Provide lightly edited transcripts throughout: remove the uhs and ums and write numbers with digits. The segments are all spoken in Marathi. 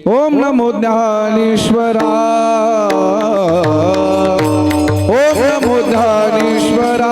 ओम नमो ज्ञानेश्वरा, ओम नमो ज्ञानेश्वरा,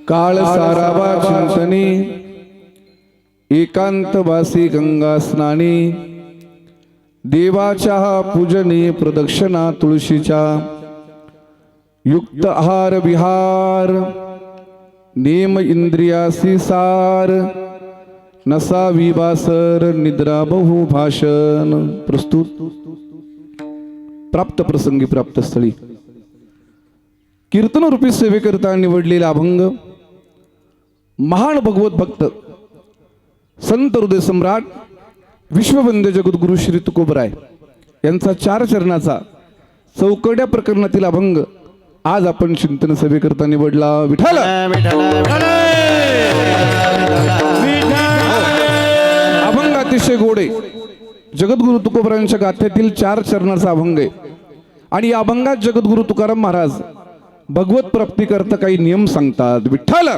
काळ सारावा चिंतनी एकांतवासी गंगा स्नानी देवाच्या पूजनी प्रदक्षिणा तुळशीच्या युक्त आहार विहार नेम इंद्रियासी सार नसावी बासर निद्रा बहु भाषण प्रस्तुत प्राप्त प्रसंगी प्राप्त स्थळी कीर्तन रूपी सेवेकरता निवडलेला अभंग महान भगवत भक्त संत हृदय सम्राट विश्ववंद्य जगद्गुरु श्री तुकोबराय यांचा 4 चरणाचा चौकड्या प्रकरणातील अभंग आज आपण चिंतन सभेकरता निवडला. विठ्ठल अभंग अतिशय गोडे जगद्गुरु तुकोबरायांच्या गाथ्यातील 4 चरणाचा अभंग आहे आणि या अभंगात जगद्गुरु तुकाराम महाराज भगवत प्राप्ती करता काही नियम सांगतात. विठ्ठल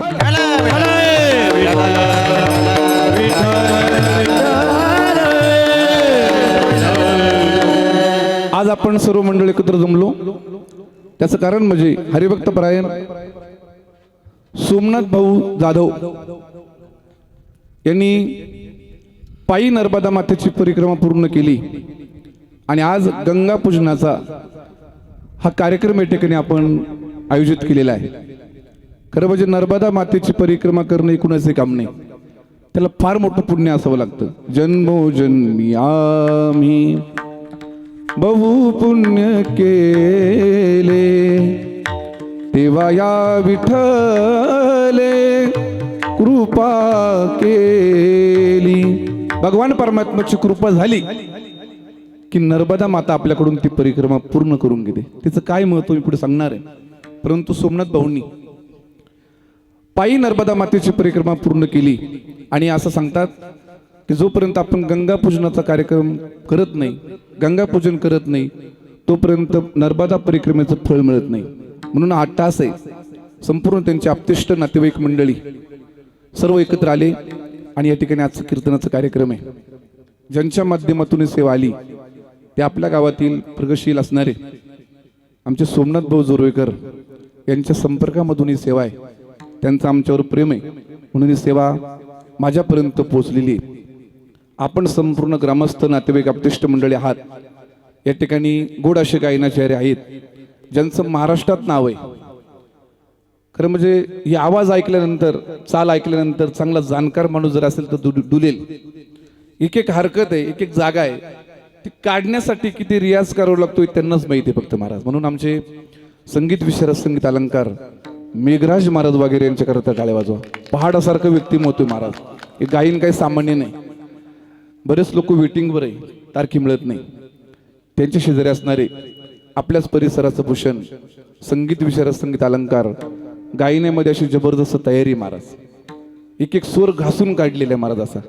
आज आपण सर्व मंडळ एकत्र जमलो त्याचं कारण म्हणजे हरिभक्त परायण सोमनाथ भाऊ जाधव यांनी पायी नर्मदा मातेची परिक्रमा पूर्ण केली आणि आज गंगा पूजनाचा हा कार्यक्रम या ठिकाणी आपण आयोजित केलेला आहे. खरं म्हणजे नर्मदा मातेची परिक्रमा करणं कुणाचे काम नाही, त्याला फार मोठं पुण्य असावं लागतं. जन्मोजन्मी आम्ही बहु पुण्य केले तेव्हा या विठ्ठले कृपा केली. भगवान परमात्म्याची कृपा झाली की नर्मदा माता आपल्याकडून ती परिक्रमा पूर्ण करून घेते. तिचं काय महत्व मी पुढे सांगणार आहे, परंतु सोमनाथ भाऊंनी पायी नर्मदा मातेची परिक्रमा पूर्ण केली आणि असं सांगतात की जोपर्यंत आपण गंगा पूजनाचा कार्यक्रम करत नाही, गंगा पूजन करत नाही, तोपर्यंत नर्मदा परिक्रमेचं फळ मिळत नाही. म्हणून 8 तास आहे संपूर्ण त्यांचे आप्तेष्ट नातेवाईक मंडळी सर्व एकत्र आले आणि या ठिकाणी आजचं कीर्तनाचा कार्यक्रम आहे. ज्यांच्या माध्यमातून सेवा आली ते आपल्या गावातील प्रगतशील असणारे आमचे सोमनाथ भाऊ जोरवेकर यांच्या संपर्कामधून ही सेवा आहे. त्यांचं आमच्यावर प्रेम आहे म्हणून ही सेवा माझ्यापर्यंत पोहोचलेली आहे. आपण संपूर्ण ग्रामस्थ नातेवाईक आप्तेष्ट मंडळी आहात. या ठिकाणी गोड असे गायनाचार्य आहेत ज्यांचं महाराष्ट्रात नाव आहे. खरं म्हणजे ही आवाज ऐकल्यानंतर, चाल ऐकल्यानंतर चांगला जाणकार माणूस जर असेल तर डुलेल. एक एक हरकत आहे, एक एक जागा आहे, ती काढण्यासाठी किती रियाज करावा लागतो त्यांनाच माहिती आहे फक्त महाराज. म्हणून आमचे संगीत विशारद संगीत अलंकार मेघराज महाराज वगैरे यांच्याकरता टाळ्या वाजवा. पहाडासारखं व्यक्तिमत्व महाराज. हे गायन काही सामान्य नाही. बरेच लोक वेटिंगवर आहे, तारखी मिळत नाही. त्यांच्या शेजारी असणारे आपल्याच परिसराचं भूषण संगीत विशारद संगीत अलंकार गायनामध्ये अशी जबरदस्त तयारी महाराज. एक एक स्वर घासून काढलेला आहे महाराज असा.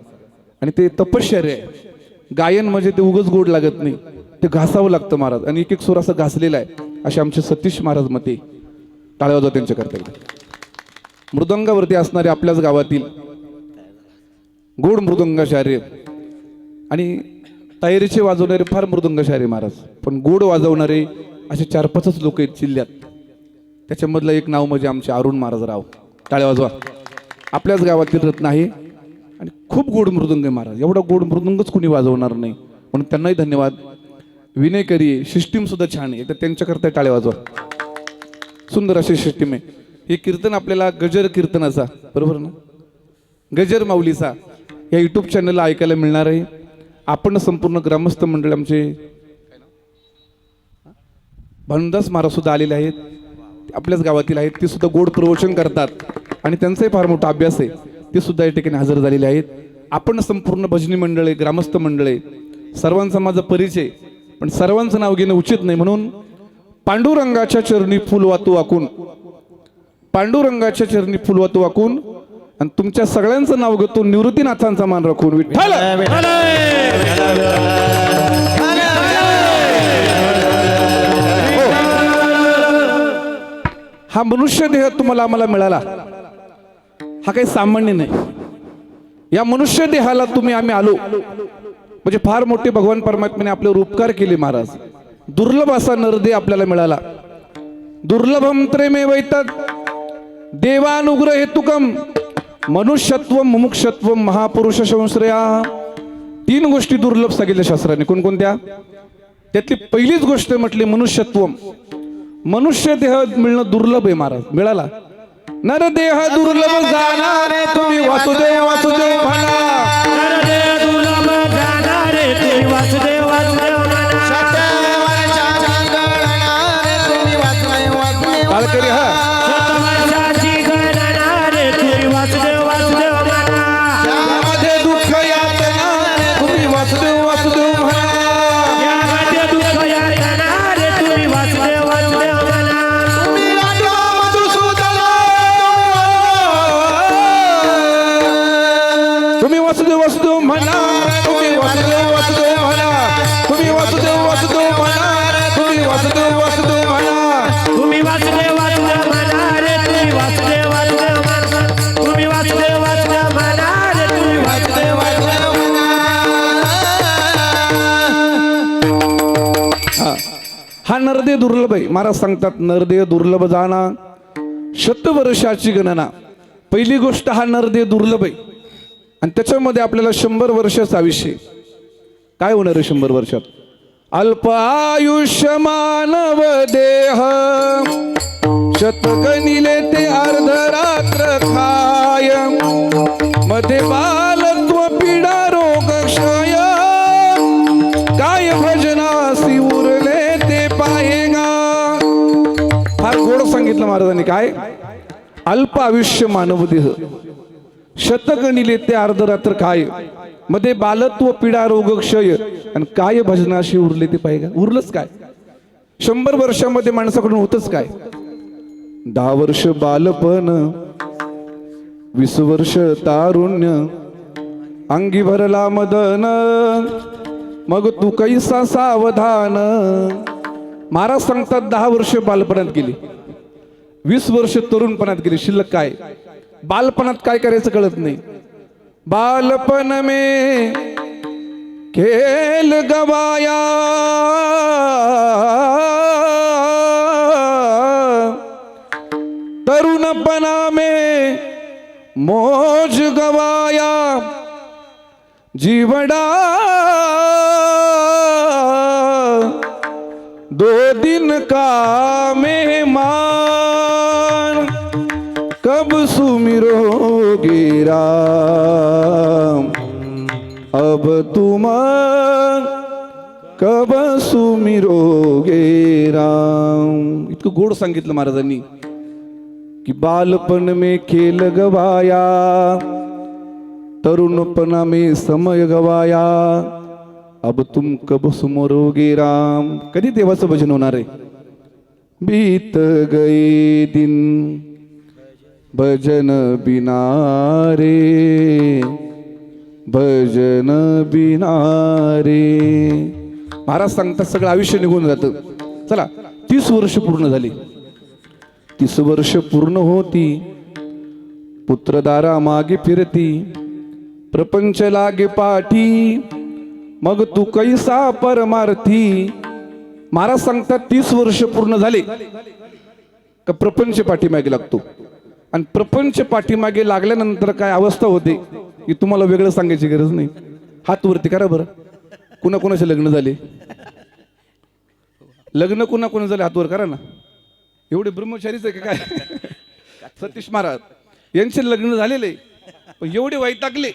आणि ते तपश्चर्या आहे. गायन म्हणजे ते उगच गोड लागत नाही, ते घासावं लागतं महाराज. आणि एक एक स्वर असं घासलेला आहे. असे आमचे सतीश महाराज मते टाळ्या वाजवा त्यांच्याकरता. मृदंगावरती असणारे आपल्याच गावातील गोड मृदंगाचार्य आणि तयारीचे वाजवणारे फार मृदंगाचार्य महाराज, पण गोड वाजवणारे असे 4-5 लोक आहेत जिल्ह्यात. त्याच्यामधलं एक नाव म्हणजे आमचे अरुण महाराजराव. टाळ्या वाजवा. आपल्याच गावातील रत्न आहे आणि खूप गोड मृदुंग आहे महाराज. एवढा गोड मृदुंगच कुणी वाजवणार नाही, म्हणून त्यांनाही धन्यवाद. विनयकरी सिस्टीम सुद्धा छान आहे, तर त्यांच्याकरता टाळ्या वाजवा. सुंदर अशी सिस्टीम आहे. हे कीर्तन आपल्याला गजर कीर्तनाचा, बरोबर ना, गजर माऊलीचा या युट्यूब चॅनलला ऐकायला मिळणार आहे. आपण संपूर्ण ग्रामस्थ मंडळ आमचे भानुदास महाराज सुद्धा आलेले आहेत, आपल्याच गावातील आहेत. ते सुद्धा गोड प्रवचन करतात आणि त्यांचाही फार मोठा अभ्यास आहे. ते सुद्धा या ठिकाणी हजर झालेले आहेत. आपण संपूर्ण भजनी मंडळ आहे, ग्रामस्थ मंडळ आहे, सर्वांचा माझा परिचय, पण सर्वांचं नाव घेणं उचित नाही, म्हणून पांडुरंगाच्या चरणी फुल वातू वाकून, पांडुरंगाच्या चरणी फुल वातू वाकून आणि तुमच्या सगळ्यांचं नाव घेतो निवृत्तीनाथांचा मान राखून. विठ्ठल हा मनुष्य देह तुम्हाला आम्हाला मिळाला, हा काही सामान्य नाही. या मनुष्य देहाला तुम्ही आम्ही आलो म्हणजे फार मोठे भगवान परमात्म्याने आपल्यावर उपकार केले महाराज. दुर्लभ असा नरदेह आपल्याला मिळाला. दुर्लभम त्रेमेवैतत् देवानुग्रह हेतुकम मनुष्यत्व मुमुक्षत्व महापुरुष संश्रया. 3 गोष्टी दुर्लभ सांगितल्या शास्त्राने. कोणकोणत्या? त्यातली पहिलीच गोष्ट म्हटली मनुष्यत्व. मनुष्य देह मिळणं दुर्लभ आहे महाराज. मिळाला. नरदेह दुर्लभ जाणारे तुम्ही वासुदेव वासुदेव म्हणा. नरदेह दुर्लभ जाणारे तुम्ही वासुदेव वासुदेव म्हणा. काळकरी हा शतवर्षाची गणनारे तुम्ही वासुदेव वासुदेव म्हणा. यामध्ये दुःख यातना तुम्ही वासुदेव वासुदेव म्हणा. यामध्ये दुःख यातनारे तुम्ही वासुदेव वासुदेव म्हणा. तुम्ही वासुदेव वासुदेव म्हणा. तुम्ही वासुदेव वासुदेव म्हणा. तुम्ही वासुदेव वासुदेव म्हणा. तुम्ही वासुदेव वासुदेव म्हणा. तुम्ही वासुदेव वासुदेव म्हणा रे तुम्ही वासुदेव वासुदेव म्हणा. तुम्ही वासुदेव वासुदेव म्हणा रे तुम्ही वासुदेव वासुदेव म्हणा. हा नरदेह दुर्लभ आहे. महाराज सांगतात नरदेह दुर्लभ जाणा शतवर्षाची गणना. पहिली गोष्ट हा नरदेह दुर्लभ आहे आणि त्याच्यामध्ये आपल्याला 100 वर्षाचं आयुष्य. काय होणार आहे 100 वर्षात? अल्प आयुष्य मानव देह शतकनिले ते अर्धरात्र खाय. मध्ये बालत्व पीडा रोग क्षय काय भजनासी उरले ते पाहेगा. फार गोड सांगितलं महाराजांनी. काय? अल्प आयुष्य मानव देह शतगणिले ते अर्धरात्र काय. मध्ये बालत्व पीडा रोग क्षय आणि काय भजनाशी उरले ते पाहिजे. उरलंच काय? 100 वर्षामध्ये माणसाकडून होतच काय? 10 वर्ष बालपण, 20 वर्ष तारुण्य, अंगी भरला मदन, मग तू कैसा सावधान. महाराज सांगतात 10 वर्ष बालपणात गेली, 20 वर्ष तरुणपणात गेली. शिल्लक काय? बालपणात काय करायचं कळत नाही. बालपन में खेल गवाया, तरुणपना में मौज गवाया, जीवड़ा 2 दिन का मेहमान, कब सुमिरोगे राम, अब तुम कब सुमिरोगे राम. इतकं गोड सांगितलं महाराजांनी की बालपण में खेल गवाया, तरुणपना में समय गवाया, अब तुम कब सुमिरोगे राम. कधी देवाचं भजन होणार आहे? बीत गए दिन भजन बिना रे, भजन बिना रे. महाराज सांगतात सगळं आयुष्य निघून जातं. चला 30 वर्ष पूर्ण झाली. 30 वर्ष पूर्ण होती, पुत्रदारा मागे फिरती, प्रपंच लागे पाठी, मग तू कैसा परमार्थी, महाराज सांगतात 30 वर्ष पूर्ण झाले का प्रपंच पाठीमागे लागतो. आणि प्रपंच पाठीमागे लागल्यानंतर काय अवस्था होते की तुम्हाला वेगळं सांगायची गरज नाही. हात वरती करा बरं. कुणाकुणाचे लग्न झाले? लग्न कुणा झाले हात वर करा ना. एवढे ब्रह्मचारीच आहे का काय? सतीश महाराज यांचे लग्न झालेले पण एवढे वैतागले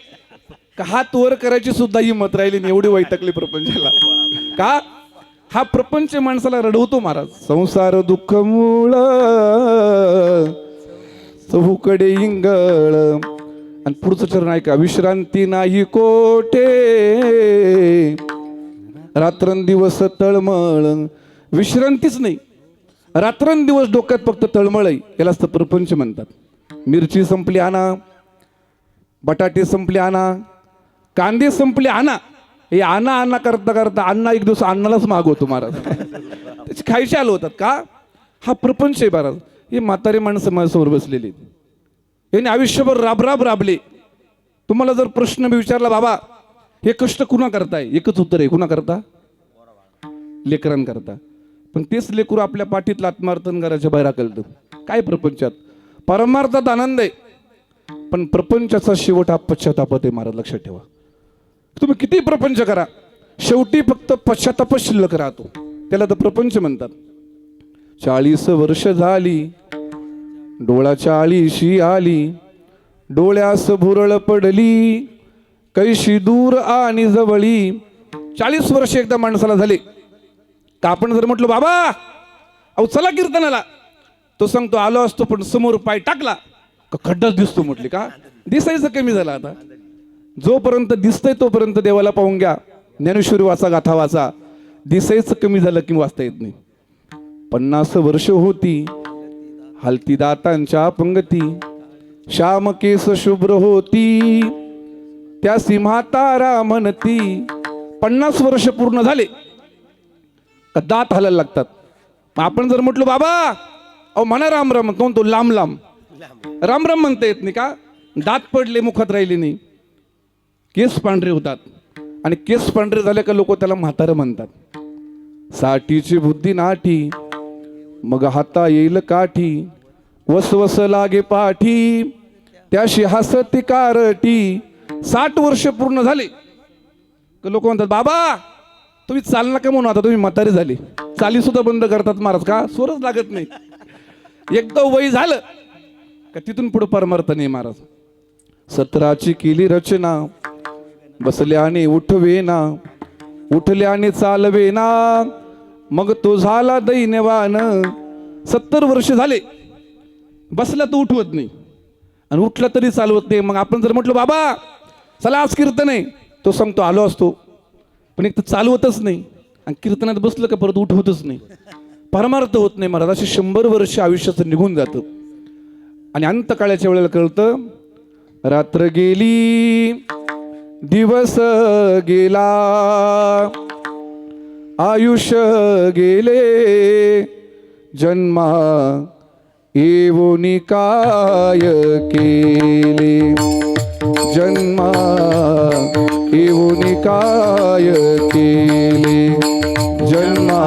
का हात वर करायची सुद्धा हिंमत राहिली नाही. एवढी वैतागली प्रपंचाला. का? हा प्रपंच माणसाला रडवतो महाराज. संसार दुःख मूळ चहूकडे इंगळ. आणि पुढचं चरण ऐका. विश्रांती नाही कोठे रात्रंदिवस तळमळ. विश्रांतीच नाही, रात्रंदिवस डोक्यात फक्त तळमळ आहे. यालाच तर प्रपंच म्हणतात. मिरची संपली आणा, बटाटे संपले आणा, कांदे संपले आणा. हे आणा आणा करता करता अण्णा एक दिवस अण्णालाच मागवतो महाराज. त्याचे खायचे आलो होतात का? हा प्रपंच आहे महाराज. हे म्हातारे माणसं माझ्यासमोर बसलेली. यांनी आयुष्यभर राबराब राबले. तुम्हाला जर प्रश्न मी विचारला बाबा हे कष्ट कुणा करताय, एकच उत्तर आहे. कुणा करता? लेकरांकरता. पण तेच लेकरू आपल्या पाठीतलं आत्मार्थन करायच्या बाहेर कळतं. काय प्रपंचात परमार्थात आनंद आहे पण प्रपंचाचा शेवट हा पश्चातापात आहे महाराज. लक्षात ठेवा. तुम्ही किती प्रपंच करा शेवटी फक्त पश्चातापच शिल्लक राहतो. त्याला तर प्रपंच म्हणतात. 40 वर्ष झाली डोळाच्या आळीशी आली, डोळ्यास भुरळ पडली, कैशी दूर आणि जवळी. 40 वर्ष एकदा माणसाला झाले का आपण जर म्हटलं बाबा अहो चला कीर्तनाला, तो सांगतो आलो असतो पण समोर पाय टाकला का खड्डाच दिसतो. म्हटले का? दिसायचं कमी झालं आता. जोपर्यंत दिसतंय तोपर्यंत देवाला पाहून घ्या. ज्ञानेश्वरी वाचा, गाथा वाचा. दिसायचं कमी झालं की वाचता येत नाही. 50 वर्ष होती हलती दातांच्या पंगती, श्याम केस शुभ्र होती त्या सिंहातारा म्हणती. 50 वर्ष पूर्ण झाले का दात हलायला लागतात. आपण जर म्हटलो बाबा अहो म्हणा राम राम, तो लांब लांब राम राम म्हणता येत नाही का? दात पडले, मुखात राहिले नाही, केस पांढरे होतात. आणि केस पांढरे झाले का लोक त्याला म्हातारं म्हणतात. साठीची बुद्धी नाठी मग हाता येईल काठी, वसवस लागे पाठी त्याशी हसती कारटी. 60 वर्ष पूर्ण झाले का लोक म्हणतात बाबा तुम्ही चालना का म्हणून आता तुम्ही म्हातारे झाले. चाली सुद्धा बंद करतात महाराज. का? स्वरच लागत नाही. एकदा वय झालं का तिथून पुढे परमार्थ नाही महाराज. 17ची केली रचना, बसल्याने उठवेना, उठल्याने चालवेना, मग तो झाला दैन्यवान. 70 वर्ष झाले बसला तो उठवत नाही आणि उठला तरी चालवत नाही. मग आपण जर म्हटलं बाबा चला आज कीर्तन आहे, तो सांगतो आलो असतो पण एक तर चालवतच नाही आणि कीर्तनात बसलं का परत उठवतच नाही. परमार्थ होत नाही महाराज. असे 100 वर्ष आयुष्याचं निघून जातं आणि अंतकाळाच्या वेळेला कळतं रात्र गेली दिवस गेला, आयुष्य गेले जन्मा येवोनी काय केले. जन्मा येवोनी काय केले, जन्मा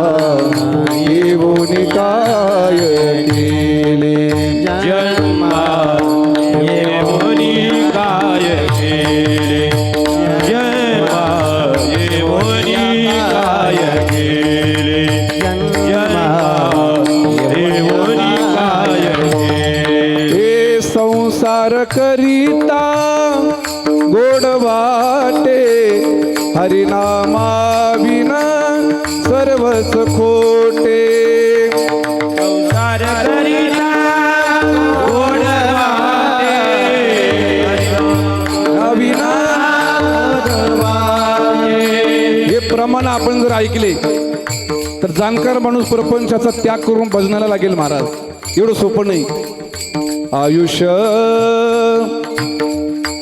येवोनी काय केले. जन्मा येवोनी काय केले, जन्मा येवोनी काय केले, जन्मा येवोनी काय केले. हे संसार करिता गोड वाटे, हरिनामा विना सर्वच खोटे. संसार करिता गोड वाटे, विना हे प्रमाण आपण जर ऐकले तर जाणकार माणूस प्रपंचाचा त्याग करून भजनाला लागेल महाराज. एवढं सोपं नाही. आयुष्य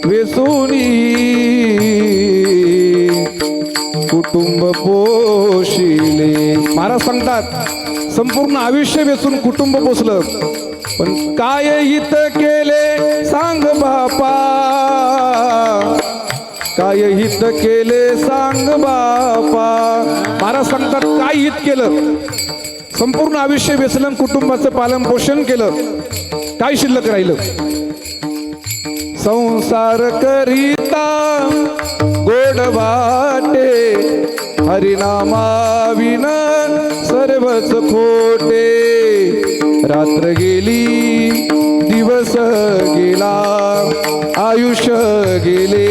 वेचुनी कुटुंब पोशिले. महाराज सांगतात संपूर्ण आयुष्य वेचून कुटुंब पोचलं पण काय हित केले सांग बापा. काय हित केले सांग बापा. महाराज सांगतात काय हित केलं. संपूर्ण आयुष्य व्यसलन कुटुंबाचं पालन पोषण केलं, काय शिल्लक राहिलं. संसार करिता गोड वाटे, हरिनामाविन सर्वच खोटे. रात्र गेली दिवस गेला, आयुष्य गेले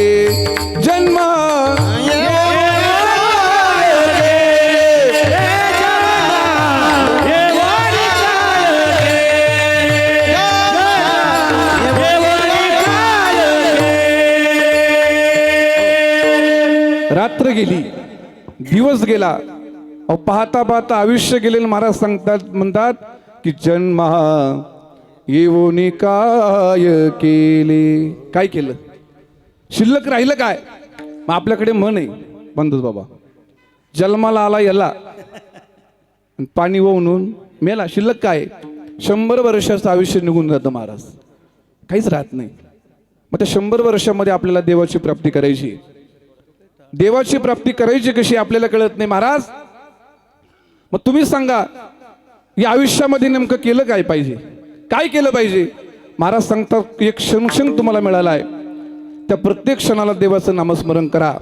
जन्म रात्र गेली दिवस गेला. अहो पाहता पाहता आयुष्य गेले. महाराज सांगतात म्हणतात की जन्म येऊन काय केले. काय केलं, शिल्लक राहिलं काय. मग आपल्याकडे म्हण आहे बंधूच बाबा, जन्माला आला याला पाणी वाहून मेला. शिल्लक काय, 100 वर्षाचं आयुष्य निघून जातं महाराज, काहीच राहत नाही. मग त्या 100 वर्षामध्ये आपल्याला देवाची प्राप्ती करायची. देवाची प्राप्ती करायची कशी आपल्याला कळत नाही महाराज. मग तुम्ही सांगा या आयुष्यामध्ये नेमकं केलं काय पाहिजे, काय केलं पाहिजे. महाराज सांगतात एक क्षण तुम्हाला मिळाला आहे, त्या प्रत्येक क्षणाला देवाचं नामस्मरण करा.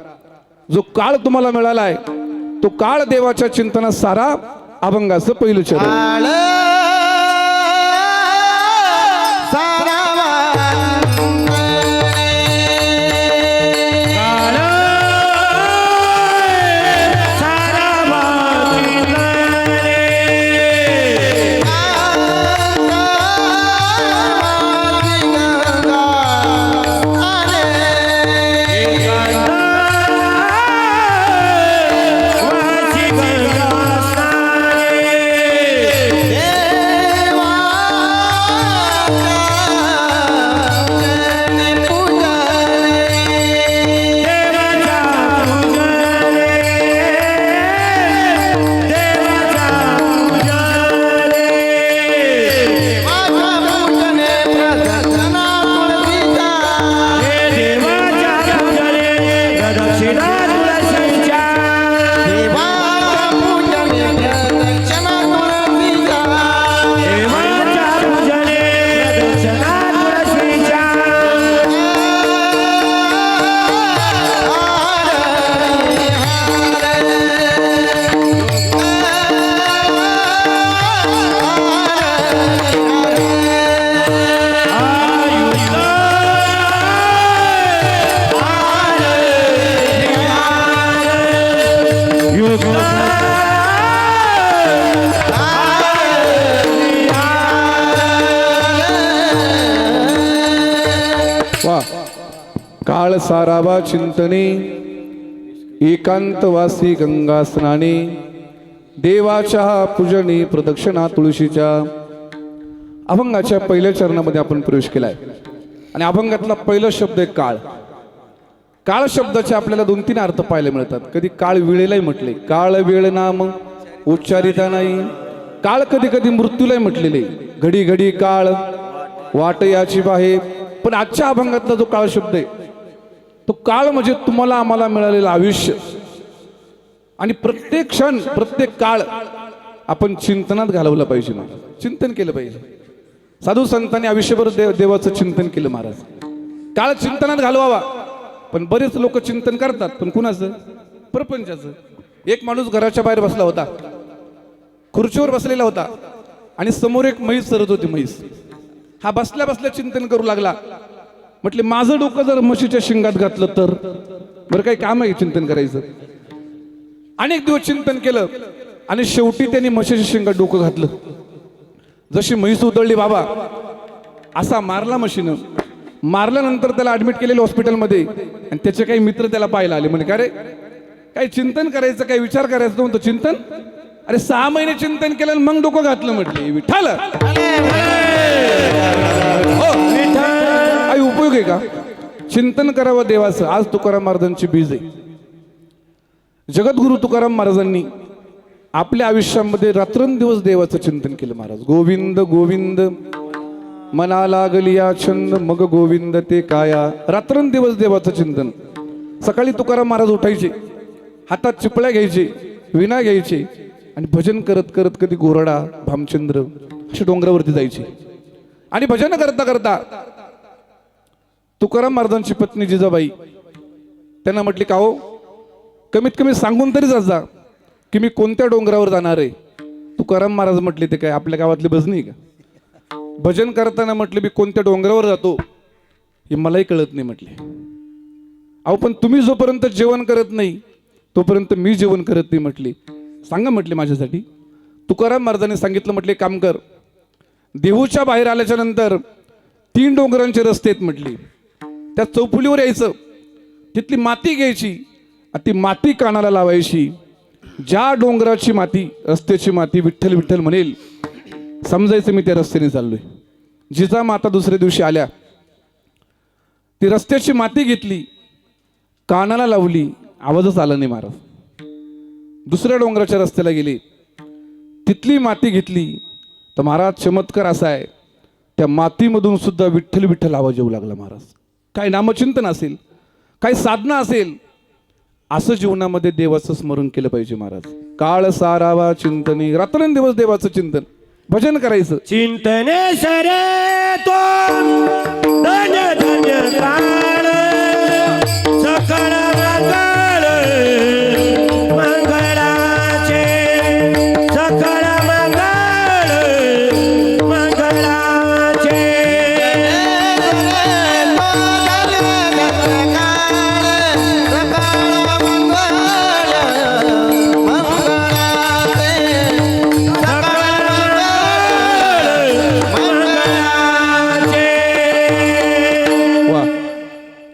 जो काळ तुम्हाला मिळाला आहे तो काळ देवाच्या चिंतनात सारा. अभंगाचं पहिलं चरण. काळ सारावा चिंतने, एकांतवासी गंगा स्नाने. देवाच्या पूजने प्रदक्षिणा तुळशीच्या. अभंगाच्या पहिल्या चरणामध्ये आपण प्रवेश केलाय आणि अभंगातला पहिला शब्द आहे काळ. काळ शब्दाचे आपल्याला 2-3 अर्थ पाहायला मिळतात. कधी काळ वेळेलाही म्हटले, काळ वेळ नाम उच्चारिता नाही. काळ कधी कधी मृत्यूलाही म्हटलेले, घडी घडी काळ वाट याची बाहे. पण आजच्या अभंगातला जो काळ शब्द आहे तो काळ म्हणजे तुम्हाला आम्हाला मिळालेलं आयुष्य. आणि प्रत्येक क्षण प्रत्येक काळ आपण चिंतनात घालवलं पाहिजे महाराज, चिंतन केलं पाहिजे. साधू संतांनी आयुष्यभर देवाचं चिंतन केलं महाराज. काळ चिंतनात घालवावा. पण बरेच लोक चिंतन करतात, पण कुणाचं, प्रपंचाचं. एक माणूस घराच्या बाहेर बसला होता, खुर्चीवर बसलेला होता आणि समोर एक म्हैस चरत होती. म्हैस हा बसल्या बसल्या चिंतन करू लागला. म्हटले माझं डोकं जर म्हशीच्या शिंगात घातलं तर, बरं काही काम आहे चिंतन करायचं. अनेक दिवस चिंतन केलं आणि शेवटी त्यांनी म्हशीच्या शिंगात डोकं घातलं. जशी म्हैस उधळली बाबा, असा मारला म्हशीनं. मारल्यानंतर त्याला ऍडमिट केलेलं हॉस्पिटलमध्ये आणि त्याचे काही मित्र त्याला पाहायला आले. म्हणे का रे, काही चिंतन करायचं, काही विचार करायचं म्हणतो. चिंतन, अरे 6 महिने चिंतन केलं आणि मग डोकं घातलं. म्हटले विठ्ठल काही उपयोग आहे का. चिंतन करावं देवाचं. आज तुकाराम महाराजांची बीज आहे. जगद्गुरु तुकाराम महाराजांनी आपल्या आयुष्यामध्ये रात्रंदिवस देवाचं चिंतन केलं महाराज. गोविंद गोविंद मना लागली या छंद, मग गोविंद ते काया. रात्रंदिवस देवाचं चिंतन. सकाळी तुकाराम महाराज उठायचे, हातात चिपळ्या घ्यायचे, विणा घ्यायचे आणि भजन करत करत कधी गोरडा, भामचंद्र अशा डोंगरावरती जायचे. आणि भजन करता करता तुकाराम महाराजांची पत्नी जिजाबाई त्यांना म्हटली, का हो कमीत कमी सांगून तरी जा की मी कोणत्या डोंगरावर जाणार आहे. तुकाराम महाराज म्हटले, ते काय आपल्या गावातली भजनी का? भजन करताना म्हटले मी कोणत्या डोंगरावर जातो हे मलाही कळत नाही म्हटले. अहो पण तुम्ही जोपर्यंत जेवण करत नाही तोपर्यंत मी जेवण करत नाही म्हटले. सांगा म्हटले माझ्यासाठी. तुकाराम महाराजांनी सांगितलं, म्हटले काम कर, देहूच्या बाहेर आल्याच्या नंतर 3 डोंगरांचे रस्ते आहेत म्हटले. त्या चौफुलीवर यायचं, तिथली माती घ्यायची आणि ती माती कानाला लावायची. ज्या डोंगराची माती, रस्त्याची माती विठ्ठल विठ्ठल म्हणेल, समजायचं मी त्या रस्त्याने चाललोय. जिजा माता दुसऱ्या दिवशी आल्या, ती रस्त्याची माती घेतली, कानाला लावली, आवाजच आला नाही महाराज. दुसऱ्या डोंगराच्या रस्त्याला गेले, तिथली माती घेतली तर महाराज चमत्कार असा आहे, त्या मातीमधून सुद्धा विठ्ठल विठ्ठल आवाज येऊ लागला महाराज. काय नामचिंतन असेल, काय साधना असेल, असं जीवनामध्ये देवाचं स्मरण केलं पाहिजे महाराज. काळ सारावा चिंतनी, रात्रंदिवस देवाचं चिंतन, भजन करायचं. चिंतने सरे तो धन्य धन्य काळ, सकळ मंगळ मंगळाचे, सकळ मंगळ मंगळाचे.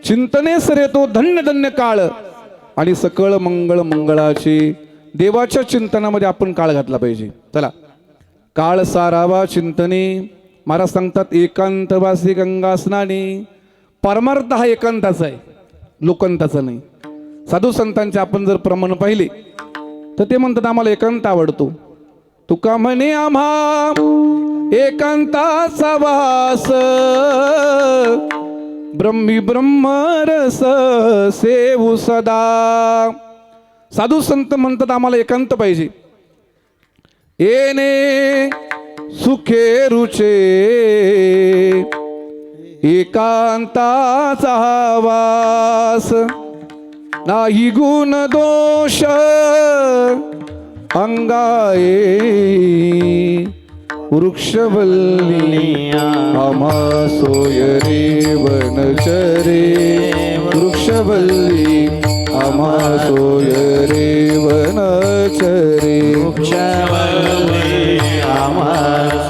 चिंतने सरे तो धन्य धन्य काळ आणि सकळ मंगळ मंगळाचे. देवाच्या चिंतनामध्ये आपण काळ घातला पाहिजे. चला, काळ सारावा चिंतने. महाराज सांगतात, एकांतवासी गंगा स्नाने. परमार्थ हा एकांताचा आहे, लोकांताचा नाही. साधू संतांचे आपण जर प्रमाण पाहिले तर ते म्हणतात आम्हाला एकांत आवडतो. तुका म्हणे आम्हा एकांताचा वास, ब्रह्मी ब्रह्मरस सेवू सदा. साधू संत म्हणतात आम्हाला एकांत पाहिजे. येणे सुखे रुचे एकांताचा वास, नाही गुण दोष अंगाये वृक्षवल्ली आम्हा सोय रे वनचरे. वृक्षवल्ली आम्हा सोय रे वनचरे. वृक्षवल्ली आम्हा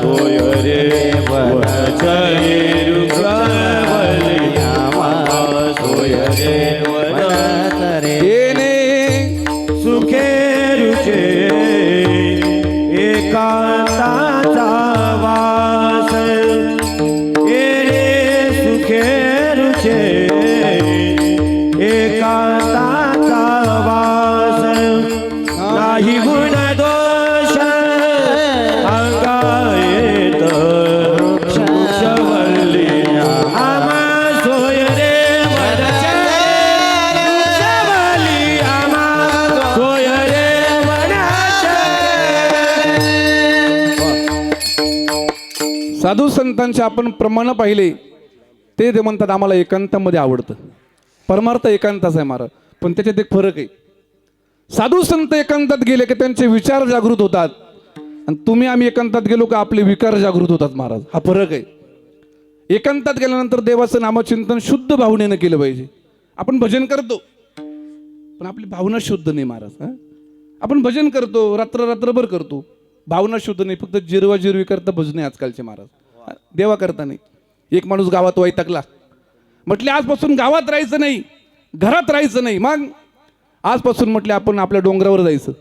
सोय रे वनचरे. वृक्षवल्ली आम्हा सोय रे वनचरे. येणे सुखे रुचे एकांताचा वास, येणे सुखे रुचे एकांताचा वास, नाही गुण दोष अंगायेत वृक्षवल्ली आम्हा सोय रे वनचरे. वृक्षवल्ली आम्हा सोय रे वनचरे. साधू संतांचे आपण प्रमाण पाहिले ते म्हणतात आम्हाला एकांतामध्ये आवडतं. परमार्थ एकांताचा आहे महाराज, पण त्याच्यात एक फरक आहे. साधू संत एकांतात गेले की त्यांचे विचार जागृत होतात आणि तुम्ही आम्ही एकांतात गेलो का आपले विकार जागृत होतात महाराज. हा फरक आहे. एकांतात गेल्यानंतर देवाचं नामचिंतन शुद्ध भावनेनं केलं पाहिजे. आपण भजन करतो पण आपली भावना शुद्ध नाही महाराज. आपण भजन करतो, रात्रभर करतो, भावना शुद्ध नाही, फक्त जिरवा जिरवी करता भजने आजकालचे महाराज. देवा करता नाही. एक माणूस गावात वैतागला, म्हटले आजपासून गावात राहायचं नाही, घरात राहायचं नाही. मग आजपासून म्हटले आपण आपल्या डोंगरावर जायचं.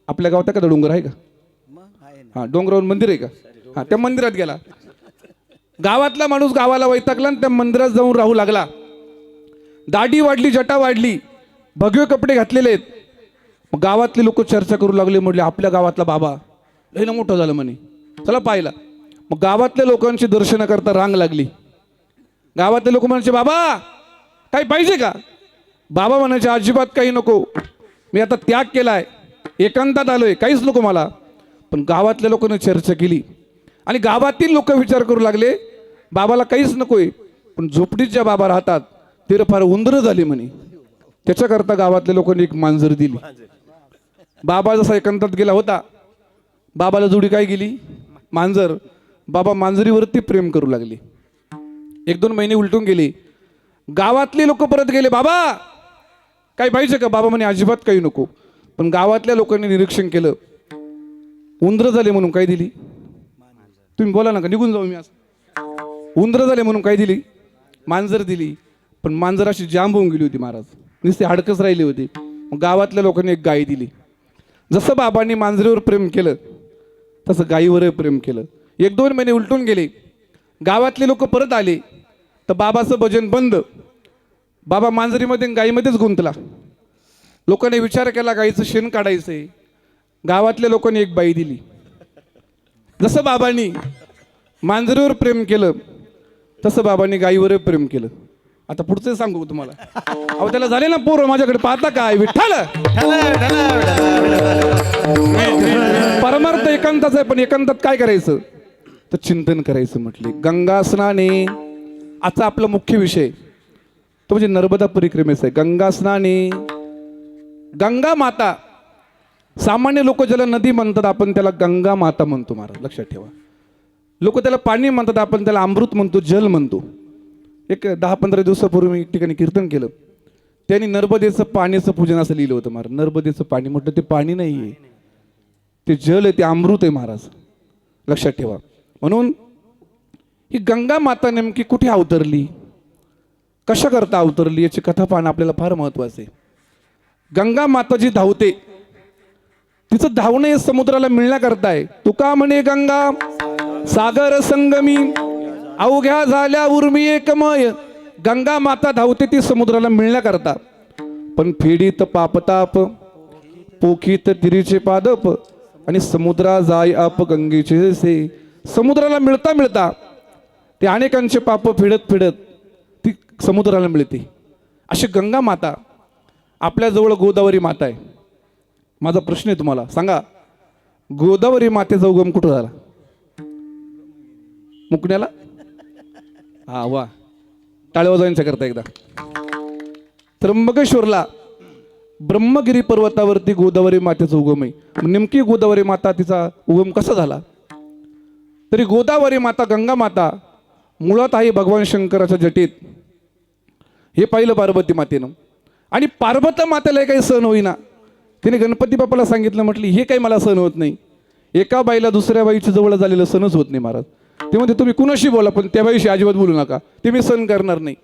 आपल्या गावात एखादा डोंगर आहे का? हा, डोंगरावर मंदिर आहे का? हा, त्या मंदिरात गेला. गावातला माणूस गावाला वैतागला आणि त्या मंदिरात जाऊन राहू लागला. दाढी वाढली, जटा वाढली, भगवे कपडे घातलेले आहेत. मग गावातले लोक चर्चा करू लागले, म्हटले आपल्या गावातला बाबा लय ना मोठं झालं म्हणे, चला पाहिला. मग गावातल्या लोकांची दर्शन करता रांग लागली. गावातले लोक म्हणायचे बाबा काही पाहिजे का? बाबा म्हणायचे अजिबात काही नको, मी आता त्याग केलाय, एकांतात आलोय, काहीच नको मला. पण गावातल्या लोकांनी चर्चा केली आणि गावातील लोक विचार करू लागले बाबाला काहीच नकोय, पण झोपडीत ज्या बाबा राहतात ते फार उंदरं झाली म्हणे. त्याच्याकरता गावातल्या लोकांनी एक मांजर दिली. बाबा जसा एकांतात गेला होता, बाबाला जोडी काय गेली, मांजर. बाबा मांजरीवरती प्रेम करू लागले. 1-2 महिने उलटून गेले. गावातले लोक परत गेले, बाबा काही पाहिजे का? बाबा म्हणे अजिबात काही नको. पण गावातल्या लोकांनी निरीक्षण केलं, उंदरं झाले म्हणून काय दिली? तुम्ही बोला ना का निघून जाऊ मी असं. उंदरं झाले म्हणून काय दिली? मांजर दिली. पण मांजर अशी जांब होऊन गेली होती महाराज, नुसते हाडकच राहिली होती. मग गावातल्या लोकांनी एक गाय दिली. जसं बाबांनी मांजरीवर प्रेम केलं तसं गायीवर प्रेम केलं. 1-2 महिने उलटून गेले. गावातले लोक परत आले तर बाबाचं भजन बंद. बाबा मांजरीमध्ये गायीमध्येच गुंतला. लोकांनी विचार केला गायीचं शेण काढायचंय. गावातल्या लोकांनी एक बाई दिली. जसं बाबांनी मांजरीवर प्रेम केलं तसं बाबांनी गायीवर प्रेम केलं. आता पुढचं सांगू तुम्हाला. अहो त्याला झाले ना पोरं, माझ्याकडे पाहता काय विठ्ठल. परमार्थ एकांताच आहे, पण एकांतात काय करायचं तर चिंतन करायचं म्हटले. गंगा स्नाने आजचा आपला मुख्य विषय तो म्हणजे नर्मदा परिक्रमेचा आहे. गंगा स्नाने, गंगा माता. सामान्य लोक ज्याला नदी म्हणतात आपण त्याला गंगा माता म्हणतो महाराज, लक्षात ठेवा. लोक त्याला पाणी म्हणतात, आपण त्याला अमृत म्हणतो, जल म्हणतो. एक 10-15 दिवसापूर्वी मी एक ठिकाणी कीर्तन केलं. त्यांनी नर्मदेचं पाण्याचं पूजन असं लिहिलं होतं महाराज. नर्मदेचं पाणी म्हटलं ते पाणी नाही आहे, ते जल आहे, ते अमृत आहे महाराज, लक्षात ठेवा. म्हणून ही गंगा माता नेमकी कुठे अवतरली, कशा करता अवतरली याची कथा पाहणं आपल्याला फार महत्वाचं आहे. गंगा माता जी धावते, तिचं धावणं हे समुद्राला मिळण्याकरता आहे. तुका म्हणे गंगा सागर संगमी, अवघ्या झाल्या उर्मी एकमय. गंगा माता धावते ती समुद्राला मिळण्याकरता. पण फेडीत पापताप, पोखीत तिरीचे पादप, आणि समुद्रा जाय आप गंगेचे से. समुद्राला मिळता मिळता ते अनेकांचे पाप फेडत फेडत ती समुद्राला मिळते. अशी गंगा माता आपल्या जवळ गोदावरी माता आहे. माझा प्रश्न आहे तुम्हाला, सांगा गोदावरी मातेचा उगम कुठं झाला? मुकण्याला? हा वा, टाळ्या वाजवायच्या करता एकदा. त्र्यंबकेश्वरला ब्रह्मगिरी पर्वतावरती गोदावरी मातेचा उगम आहे. नेमकी गोदावरी माता, तिचा उगम कसा झाला? तरी गोदावरी माता, गंगा माता मुळात आहे भगवान शंकराच्या जटीत. हे पाहिलं पार्वती मातेनं. आणि पार्वती मातेला काही सहन होईना. तिने गणपती बाप्पाला सांगितलं, म्हटली हे काही मला सहन होत नाही. एका बाईला दुसऱ्या बाईच्या जवळ झालेलं सहनच होत नाही महाराज. ते म्हणते तुम्ही कुणाशी बोला पण त्या बाईशी अजिबात बोलू नका, ते मी सहन करणार नाही.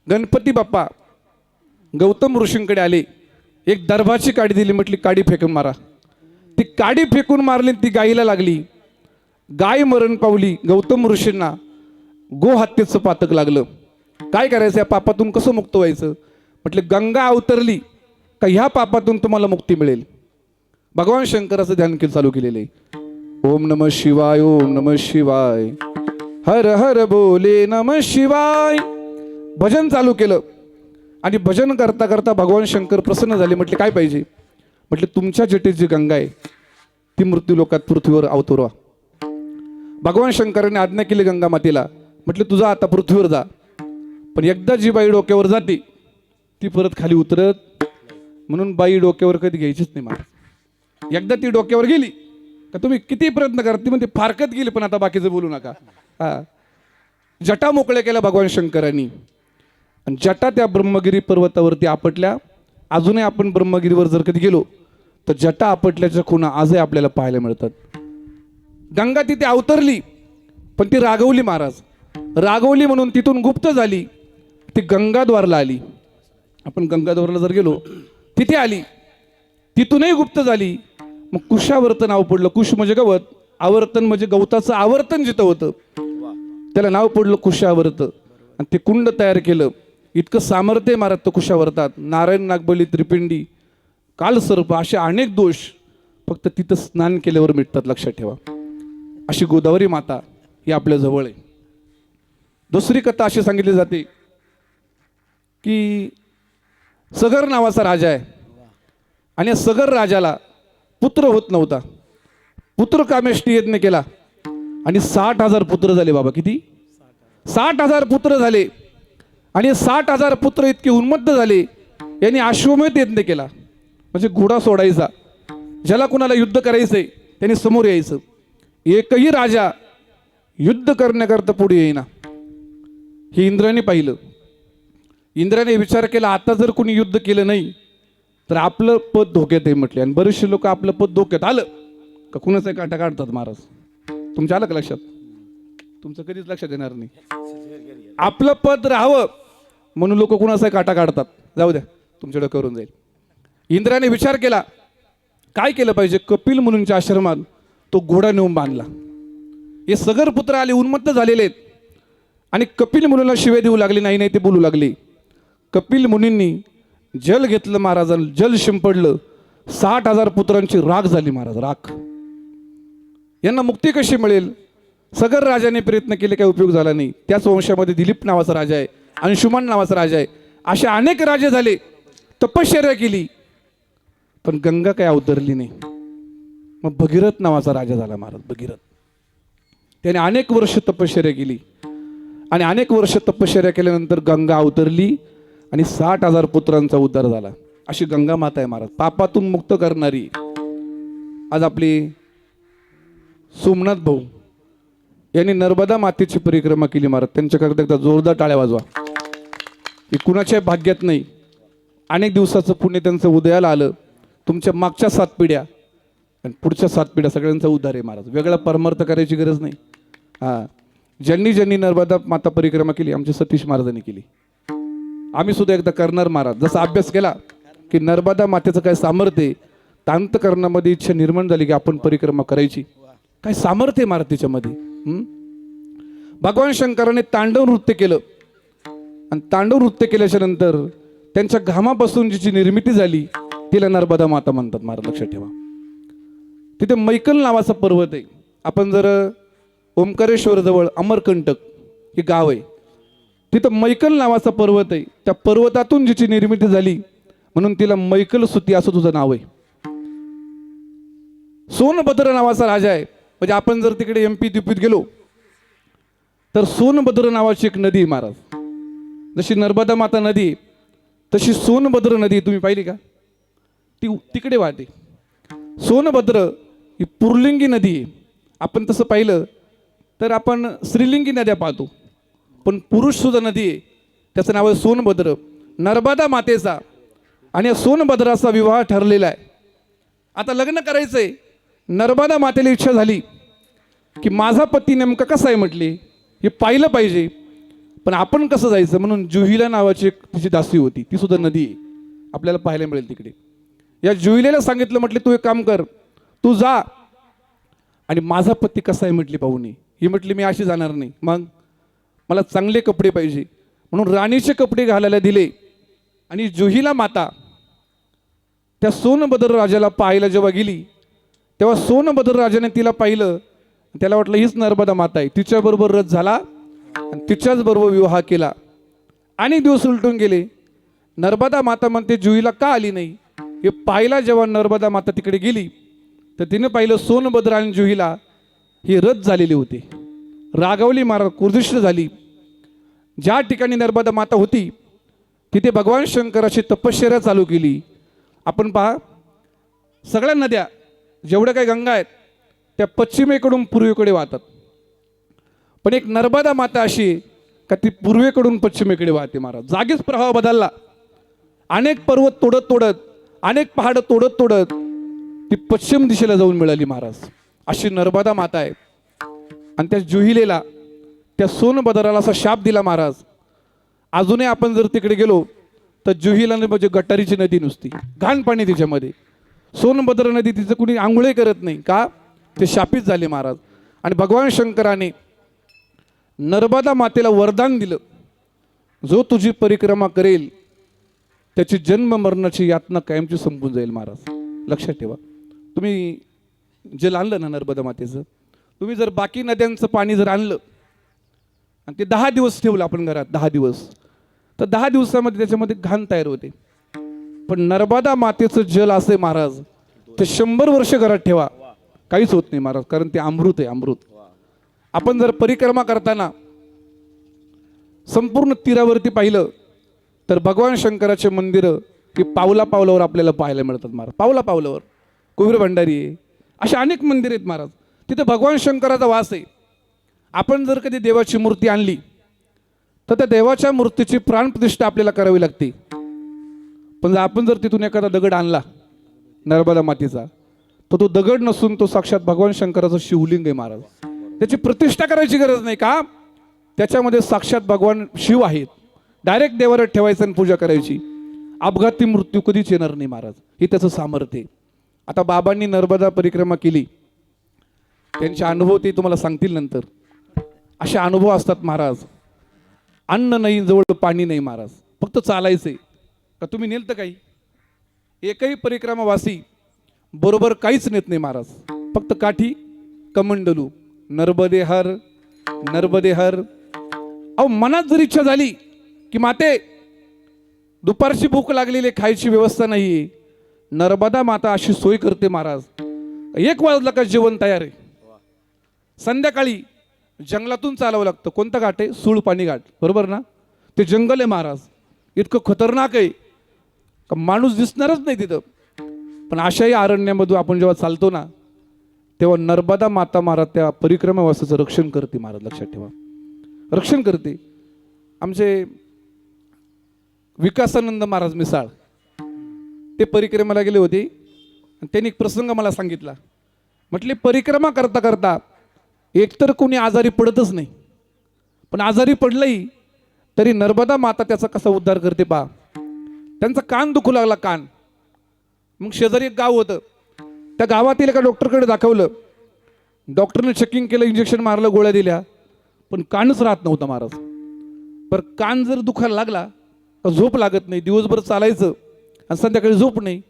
गणपती बाप्पा गौतम ऋषींकडे आले. एक दर्भाची काडी दिली, म्हटली काडी फेकून मारा. ती काडी फेकून मारली, ती गायीला लागली. गाय मरण पावली. गौतम ऋषींना गोहत्येचं पातक लागलं. काय करायचं, या पापातून कसं मुक्त व्हायचं? म्हटले गंगा अवतरली का ह्या पापातून तुम्हाला मुक्ती मिळेल. भगवान शंकराचं ध्यान चालू केलेलं आहे. ओम नमः शिवाय, ओम नमः शिवाय, हर हर बोले नमः शिवाय. भजन चालू केलं आणि भजन करता करता भगवान शंकर प्रसन्न झाले. म्हटले काय पाहिजे? म्हटले तुमच्या जटीत जी गंगा आहे ती मृत्यू लोकात पृथ्वीवर अवतरवा. भगवान शंकराने आज्ञा केली गंगा मातेला, म्हटले तुझा आता पृथ्वीवर जा. पण एकदा जी बाई डोक्यावर जाते ती परत खाली उतरत, म्हणून बाई डोक्यावर कधी घ्यायचीच नाही महाराज. एकदा ती डोक्यावर गेली का तुम्ही किती प्रयत्न करा, ती म्हणते फारकत गेली पण आता बाकीचं बोलू नका. हा, जटा मोकळ्या केल्या भगवान शंकरांनी आणि जटा त्या ब्रह्मगिरी पर्वतावरती आपटल्या. अजूनही आपण ब्रह्मगिरीवर जर कधी गेलो तर जटा आपटल्याच्या खुणा आजही आपल्याला पाहायला मिळतात. गंगा तिथे अवतरली पण ती रागवली महाराज. रागवली म्हणून तिथून गुप्त झाली, ती गंगाद्वारला आली. आपण गंगाद्वारला जर गेलो तिथे आली, तिथूनही गुप्त झाली. मग कुशावर्त नाव पडलं. कुश म्हणजे गवत, आवर्तन म्हणजे गवताचं आवर्तन जिथं होतं त्याला नाव पडलं कुशावर्त. आणि ते कुंड तयार केलं. इतकं सामर्थ्य मारत तो कुशावर्तात. नारायण, नागबली, त्रिपिंडी, कालसर्प असे अनेक दोष फक्त तिथं स्नान केल्यावर मिटतात, लक्षात ठेवा. अशी गोदावरी माता ही आपल्या जवळ आहे. दुसरी कथा अशी सांगितली जाते की सगर नावाचा राजा आहे आणि या सगर राजाला पुत्र होत नव्हता. पुत्र कामेष्टी यज्ञ केला आणि 60,000 पुत्र झाले बाबा. किती? 60,000 पुत्र झाले. आणि 60,000 पुत्र इतके उन्मत्त झाले, यांनी अश्वमेध यज्ञ केला. म्हणजे घोडा सोडायचा, ज्याला कुणाला युद्ध करायचंय त्यांनी समोर यायचं. एकही राजा युद्ध करण्याकरता पुढे येईना. हे इंद्राने पाहिलं. इंद्राने विचार केला, आता जर कोणी युद्ध केलं नाही तर आपलं पद धोक्यात आहे म्हटले. आणि बरेचसे लोक आपलं पद धोक्यात आलं का कुणाचा काटा काढतात महाराज. तुमच्या आलं का लक्षात? तुमचं कधीच लक्षात येणार नाही. आपलं पद राहावं म्हणून लोक कुणाचा काटा काढतात. जाऊ द्या, तुमच्याकडे करून जाईल. इंद्राने विचार केला काय केलं पाहिजे. कपिल मुनींच्या आश्रमात तो घोडा नेऊन बांधला. हे सगर पुत्र आले, उन्मत्त झालेले आहेत आणि कपिल मुनीला शिवे देऊ लागले. नाही नाही ते बोलू लागले. कपिल मुनींनी जल घेतलं महाराजांना, जल शिंपडलं. 60,000 पुत्रांची राख झाली महाराज, राख. यांना मुक्ती कशी मिळेल? सगर राजाने प्रयत्न केले, काही उपयोग झाला नाही. त्याच वंशामध्ये दिलीप नावाचा राजा आहे, अंशुमान नावाचा राजा आहे. असे अनेक राजे झाले, तपश्चर्या केली, पण गंगा काय अवतरली नाही. मग भगीरथ नावाचा राजा झाला महाराज, भगीरथ. त्याने अनेक वर्ष तपश्चर्या केली आणि अनेक वर्ष तपश्चर्या केल्यानंतर गंगा अवतरली आणि 60,000 पुत्रांचा उद्धार झाला. अशी गंगा माता आहे महाराज, पापातून मुक्त करणारी. आज आपली सोमनाथ भाऊ यांनी नर्मदा मातेची परिक्रमा केली महाराज. त्यांच्याकरता एकदा जोरदार टाळ्या वाजवा. हे कुणाच्या भाग्यात नाही. अनेक दिवसाचं पुण्य त्यांचं उदयाला आलं. तुमच्या मागच्या 7 पिढ्या आणि पुढच्या 7 पिढ्या सगळ्यांचा उद्धार आहे महाराज. वेगळा परमार्थ करायची गरज नाही. हां, ज्यांनी ज्यांनी नर्मदा माता परिक्रमा केली, आमच्या सतीश महाराजांनी केली. आम्ही सुद्धा एकदा करणार महाराज. जसा अभ्यास केला की नर्मदा मातेचं काय सामर्थ्य आहे, तांतकरणामध्ये इच्छा निर्माण झाली की आपण परिक्रमा करायची. काय सामर्थ्य आहे महाराज तिच्यामध्ये. भगवान शंकराने तांडव नृत्य केलं आणि तांडव नृत्य केल्याच्या नंतर त्यांच्या घामापासून जी निर्मिती झाली तिला नर्मदा माता म्हणतात महाराज, लक्षात ठेवा. तिथे मैकल नावाचा पर्वत आहे. आपण जर ओंकारेश्वर जवळ अमरकंटक हे गाव आहे, तिथं मैकल नावाचा पर्वत आहे. त्या पर्वतातून जिची निर्मिती झाली म्हणून तिला मैकल सुती असं तुझं नाव आहे. सोनभद्र नावाचा राजा आहे. म्हणजे आपण जर तिकडे एमपी दिपीत गेलो तर सोनभद्र नावाची एक नदी आहे महाराज. जशी नर्मदा माता नदी तशी सोनभद्र नदी तुम्ही पाहिली का? ती तिकडे वाहते. सोनभद्र ही पुरलिंगी नदी आहे. आपण तसं पाहिलं तर आपण स्त्रीलिंगी नद्या पाहतो, पण पुरुष सुद्धा नदी आहे, त्याचं नाव आहे सोनभद्र, नर्मदा मातेचा. आणि या सोनभद्राचा विवाह ठरलेला आहे. आता लग्न करायचंय. नर्मदा मातेला इच्छा झाली की माझा पती नेमका कसा आहे म्हटली, हे पाहिलं पाहिजे. पण आपण कसं जायचं म्हणून जुहिला नावाची एक तिची दासी होती, ती सुद्धा नदी आहे, आपल्याला पाहायला मिळेल तिकडे. या जुहिलेला सांगितलं, म्हटले तू एक काम कर, तू जा आणि माझा पती कसा आहे म्हटली पाहुणे. ही म्हटली मी अशी जाणार नाही, मग मला चांगले कपडे पाहिजे. म्हणून राणीचे कपडे घालायला दिले. आणि जुहिला माता त्या सोनभद्र राजाला पाहायला जेव्हा गेली तेव्हा सोनभद्र राजाने तिला पाहिलं. त्याला वाटलं हीच नर्मदा माता आहे. तिच्याबरोबर रथ झाला आणि तिच्याच बरोबर विवाह केला. अनेक दिवस उलटून गेले. नर्मदा माता म्हणते जुईला का आली नाही. हे पाहिला जेव्हा नर्मदा माता तिकडे गेली तर तिने पाहिलं सोनभद्र आणि जुईला ही रथ झालेली होती. रागावली महाराज, कुर्दिष्ट झाली. ज्या ठिकाणी नर्मदा माता होती तिथे भगवान शंकराची तपश्चर्या चालू केली. आपण पहा, सगळ्या नद्या जेवढ्या काही गंगा आहेत त्या पश्चिमेकडून पूर्वेकडे वाहतात, पण एक नर्मदा माता अशी का ती पूर्वेकडून पश्चिमेकडे वाहते महाराज. जागीच प्रवाह बदलला. अनेक पर्वत तोडत तोडत, अनेक पहाड तोडत तोडत ती पश्चिम दिशेला जाऊन मिळाली महाराज. अशी नर्मदा माता आहे. आणि त्या जुहिलेला, त्या सोनभद्राला असा शाप दिला महाराज. अजूनही आपण जर तिकडे गेलो तर जुहिला म्हणजे गटारीची नदी नुसती, घाण पाणी तिच्यामध्ये. सोनभद्र नदी तिचं कुणी आंघोळे करत नाही का, ते शापित झाले महाराज. आणि भगवान शंकराने नर्मदा मातेला वरदान दिलं, जो तुझी परिक्रमा करेल त्याची जन्म मरणाची यातना कायमची संपून जाईल महाराज. लक्षात ठेवा. तुम्ही जल आणलं ना नर्मदा मातेचं, तुम्ही जर बाकी नद्यांचं पाणी जर आणलं आणि ते 10 दिवस ठेवलं आपण घरात, 10 दिवस, तर 10 दिवसामध्ये त्याच्यामध्ये घाण तयार होते. पण नर्मदा मातेचं जल असे महाराज ते 100 वर्ष घरात ठेवा, काहीच होत नाही महाराज, कारण ते अमृत आहे, अमृत. आपण जर परिक्रमा करताना संपूर्ण तीरावरती पाहिलं तर भगवान शंकराचे मंदिर की पावला पावलावर आपल्याला पाहायला मिळतात महाराज. पावला पावलावर कुबीर भंडारी आहे, असे अनेक मंदिर आहेत महाराज, तिथे भगवान शंकराचा वास आहे. आपण जर कधी देवाची मूर्ती आणली तर त्या देवाच्या मूर्तीची प्राणप्रतिष्ठा आपल्याला करावी लागते. पण जर आपण जर तिथून एखादा दगड आणला नर्मदा मातीचा, तर तो दगड नसून तो साक्षात भगवान शंकराचं शिवलिंग आहे महाराज. त्याची प्रतिष्ठा करायची गरज नाही का, त्याच्यामध्ये साक्षात भगवान शिव आहेत. डायरेक्ट देवाऱ्यात ठेवायचं आणि पूजा करायची, अपघाती मृत्यू कधीच येणार नाही महाराज. हे त्याचं सामर्थ्य आहे. आता बाबांनी नर्मदा परिक्रमा केली, त्यांचे अनुभव ते तुम्हाला सांगतील नंतर. असे अनुभव असतात महाराज. अन्न नाही, जवळ पाणी नाही महाराज, फक्त चालायचंय. का तुम्ही नेलतं काही? एकही परिक्रमावासी बरोबर काहीच नेत नाही महाराज, फक्त काठी कमंडलू, नर्मदे हर नर्मदे हर. अहो मनात जर इच्छा झाली की माते दुपारची भूक लागलेली, खायची व्यवस्था नाहीये, नर्मदा माता अशी सोय करते महाराज. 1 वाजला का जेवण तयार आहे. संध्याकाळी जंगलातून चालावं लागतं. कोणतं घाट आहे? सुळपाणी घाट, बरोबर ना? ते जंगल आहे महाराज, इतकं खतरनाक आहे का माणूस दिसणारच नाही तिथं. पण अशाही अरण्यामधून आपण जेव्हा चालतो ना, तेव्हा नर्मदा माता महाराज त्या परिक्रमावासाचं रक्षण करते महाराज. लक्षात ठेवा, रक्षण करते. आमचे विकासानंद महाराज मिसाळ ते परिक्रमाला गेले होते आणि त्यांनी एक प्रसंग मला सांगितला. म्हटले परिक्रमा करता करता एकतर कोणी आजारी पडतच नाही, पण आजारी पडलंही तरी नर्मदा माता त्याचा कसा उद्धार करते पहा. त्यांचा कान दुखू लागला, कान. मग शेजारी एक गाव होतं, त्या गावातील एका डॉक्टरकडे दाखवलं. डॉक्टरने चेकिंग केलं, इंजेक्शन मारलं, गोळ्या दिल्या, पण कानच राहत नव्हता महाराज. बरं कान जर दुखायला लागला तर झोप लागत नाही, दिवसभर चालायचं आणि संध्याकाळी झोप नाही.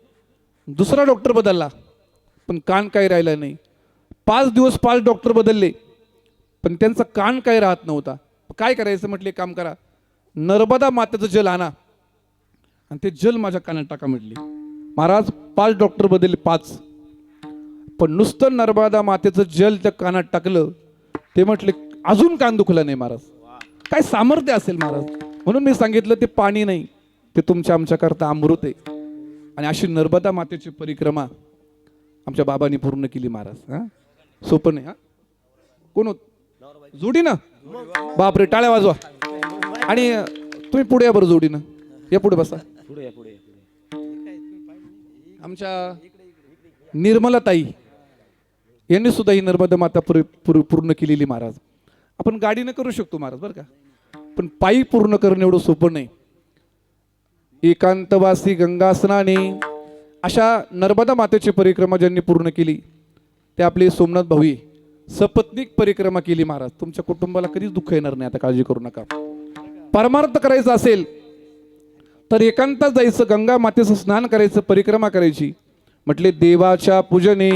दुसरा डॉक्टर बदलला, पण कान काही राहिला नाही. 5 दिवस 5 डॉक्टर बदलले, पण त्यांचा कान काही राहत नव्हता. काय करायचं? म्हटले काम करा, नर्मदा मातेचं जल आणा आणि ते जल माझ्या कानात टाका. म्हटले महाराज 5 डॉक्टर बदलले, 5, पण नुसतं नर्मदा मातेचं जल त्या कानात टाकलं, ते म्हटले अजून कान दुखला नाही महाराज. काय सामर्थ्य असेल महाराज. म्हणून मी सांगितलं ते पाणी नाही, ते तुमच्या आमच्याकरता अमृत आहे. आणि अशी नर्मदा मातेची परिक्रमा आमच्या बाबांनी पूर्ण केली महाराज. हा सोपं नाही. हा कोण होत? जोडीनं? बापरे, टाळ्या वाजवा. आणि तुम्ही पुढे या बरं, जोडीनं या, पुढे बसा. आमच्या निर्मला ताई यांनी सुद्धा ही नर्मदा माता पूर्ण केलेली महाराज. आपण गाडीनं करू शकतो महाराज बरं का, पण पायी पूर्ण करणं एवढं सोपं नाही. एकांतवासी गंगा स्नाने अशा नर्मदा मातेची परिक्रमा ज्यांनी पूर्ण केली ते आपले सोमनाथ भाऊ. सपत्नीक परिक्रमा केली महाराज. तुमच्या कुटुंबाला कधीच दुःख येणार नाही, आता काळजी करू नका. परमार्थ करायचा असेल तर एकांतात जायचं, गंगा मातेचं स्नान करायचं, परिक्रमा करायची. म्हटले देवाच्या पूजने,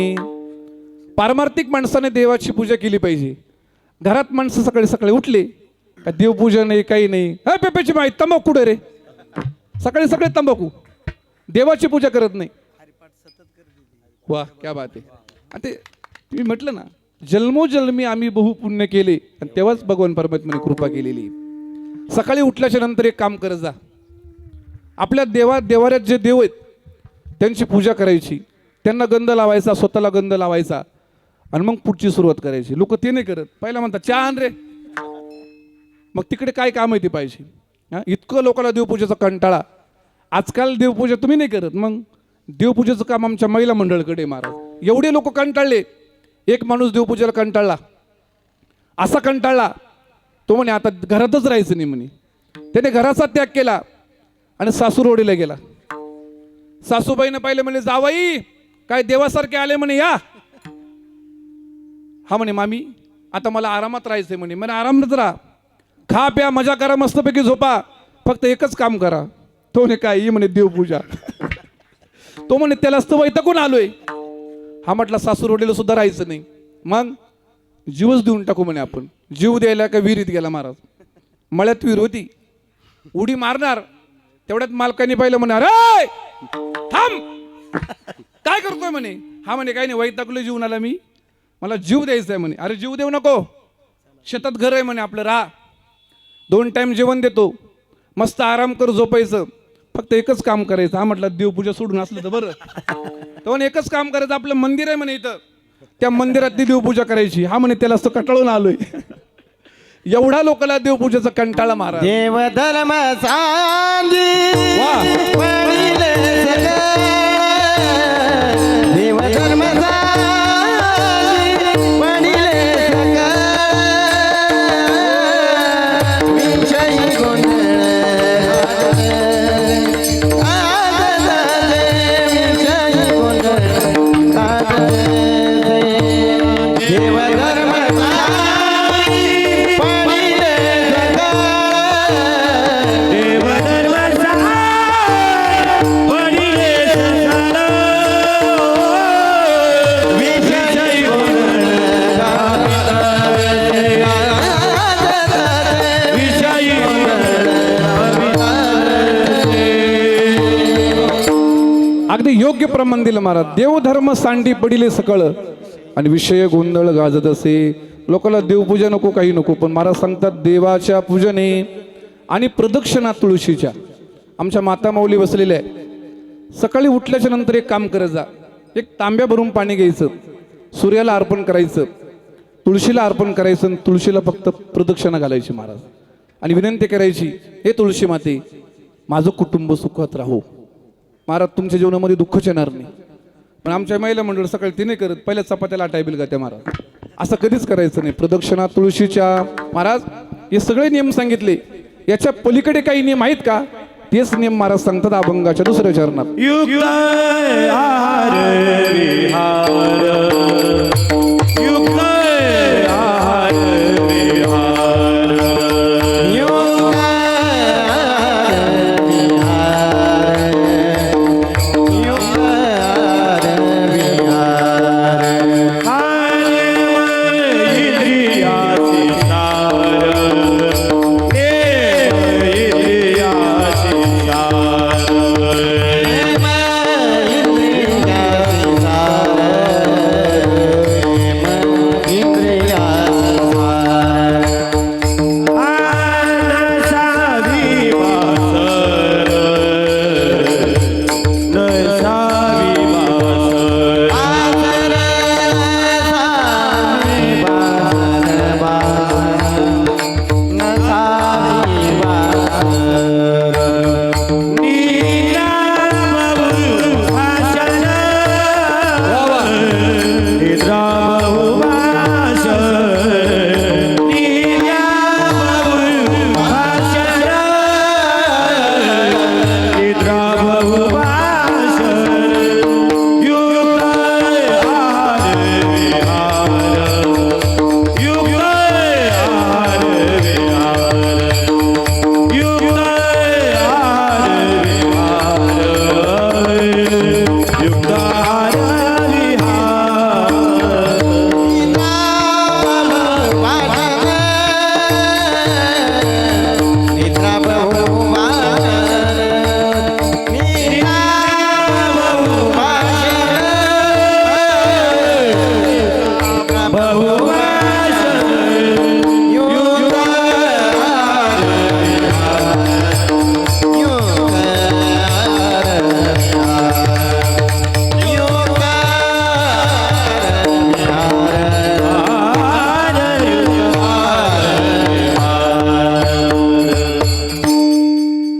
पारमार्थिक माणसाने देवाची पूजा केली पाहिजे. घरात माणसं सकाळी सकाळी उठले का देवपूजा नाही, काही नाही. पेपेची माहिती, तंबाखू कुठे रे? सकाळी सकाळी तंबाखू, देवाची पूजा करत नाही. वा क्या बात आहे. आता तुम्ही म्हटलं ना, जन्मोजन्मी आम्ही बहु पुण्य केले आणि तेव्हाच भगवान परमात्म्याने कृपा केलेली. सकाळी उठल्याच्या नंतर एक काम करत जा, आपल्या देवाऱ्यात जे देव आहेत त्यांची पूजा करायची, त्यांना गंध लावायचा, स्वतःला गंध लावायचा आणि मग पुढची सुरुवात करायची. लोक ते नाही करत. पहिला म्हणतात चहा आण रे, मग तिकडे काय काम आहे ते पाहिजे. इतकं लोकांना देवपूजेचा कंटाळा. आजकाल देवपूजा तुम्ही नाही करत, मग देवपूजेचं काम आमच्या महिला मंडळाकडे महाराज. एवढे लोक कंटाळले. एक माणूस देवपूजेला कंटाळला, असा कंटाळला तो म्हणे आता घरातच राहायचं नाही म्हणे. त्याने घराचा त्याग केला आणि सासूरवाडीला गेला. सासूबाईनं पाहिलं, म्हणे जावाई काय देवासारखे आले म्हणे, या. हा म्हणे मामी आता मला आरामात राहायचंय म्हणे. म्हणे आरामात राहा, खा प्या मजा करा, मस्तपैकी झोपा, फक्त एकच काम करा. तो म्हणे काय? म्हणे देवपूजा. तो म्हणे त्याला असतं वैतागून आलोय. हा म्हटला सासूरवाडीला सुद्धा राहायचं नाही, मग जीवच देऊन टाकू म्हणे आपण. जीव द्यायला का विहिरीत गेला महाराज. मळ्यात विहीर होती, उडी मारणार तेवढ्यात मालकाने पाहिलं म्हणे, अरे थांब, काय करतोय म्हणे. हा म्हणे काही नाही, वैतागलोय जीवनाला मी, मला जीव द्यायचा आहे म्हणे. अरे जीव देऊ नको, शेतात घर आहे म्हणे आपलं, राहा, 2 टाइम जेवण देतो, मस्त आराम कर, झोपायचं, फक्त एकच काम करायचं. हा म्हटलं देवपूजा सोडून असलं तर बरं. तो म्हणे एकच काम करायचं, आपलं मंदिर आहे म्हणे इथं, त्या मंदिरात ती देवपूजा करायची. हा म्हणे त्याला असं कंटाळून आलोय. एवढा लोकांना देवपूजेचा कंटाळा मारा. देव धर्म सांगी वा, पडिले सगळे, देव धर्म सांगी पडिले सगळे, विषयी गोंधळ आदले, विषयी गोंधळ आदले. देव धर्म सांगी पडिले सगळे, देव धर्म सांगी पडिले सगळे, विषयी गोंधळ विषयी अगदी योग्य प्रमाण दिलं महाराज. देवधर्म सांडी पडिले सकळ आणि विषय गोंधळ गाजत असे. लोकांना देवपूजा नको, काही नको, पण महाराज सांगतात देवाच्या पूजने आणि प्रदक्षिणा तुळशीच्या. आमच्या माता माऊली बसलेल्या आहे. सकाळी उठल्याच्या नंतर एक काम करत जा, एक तांब्या भरून पाणी घ्यायचं, सूर्याला अर्पण करायचं, तुळशीला अर्पण करायचं, आणि तुळशीला फक्त प्रदक्षिणा घालायची महाराज, आणि विनंती करायची, हे तुळशी माते, माझं कुटुंब सुखात राहो. महाराज तुमच्या जीवनामध्ये दुःखच येणार नाही. पण आमच्या महिला मंडळ सकाळी ते नाही करत, पहिल्या चपात्याला आटायबिल गात्या महाराज. असं कधीच करायचं नाही. प्रदक्षिणा तुळशीच्या महाराज हे सगळे नियम सांगितले. याच्या पलीकडे काही नियम आहेत का? तेच नियम महाराज सांगतात अभंगाच्या 2ऱ्या चरणात. युक्त आहार विहार, युक्त आहार विहार, युक्त आहार विहार, युक्त आहार विहार, इंद्रियाची सार, इंद्रियाची सार,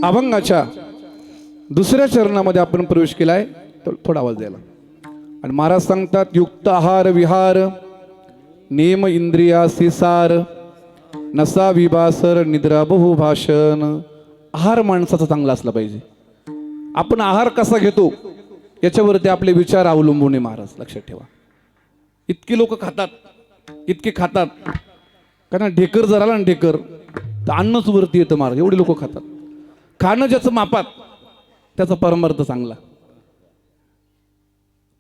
अभंगाच्या 2ऱ्या चरणामध्ये आपण प्रवेश केलाय. थोडा आवाज द्यायला. आणि महाराज सांगतात युक्त आहार विहार, नेम इंद्रियासी सार, नसा विभासर, निद्रा बहुभाषण. आहार माणसाचा चांगला असला पाहिजे. आपण आहार कसा घेतो याच्यावरती आपले विचार अवलंबून आहे महाराज, लक्षात ठेवा. इतकी लोक खातात, इतके खातात, कारण ढेकर जर आला ना ढेकर तर अन्नच वरती येतं महाराज. एवढे लोक खातात. खाणं ज्याचं मापात त्याचा परमार्थ चांगला.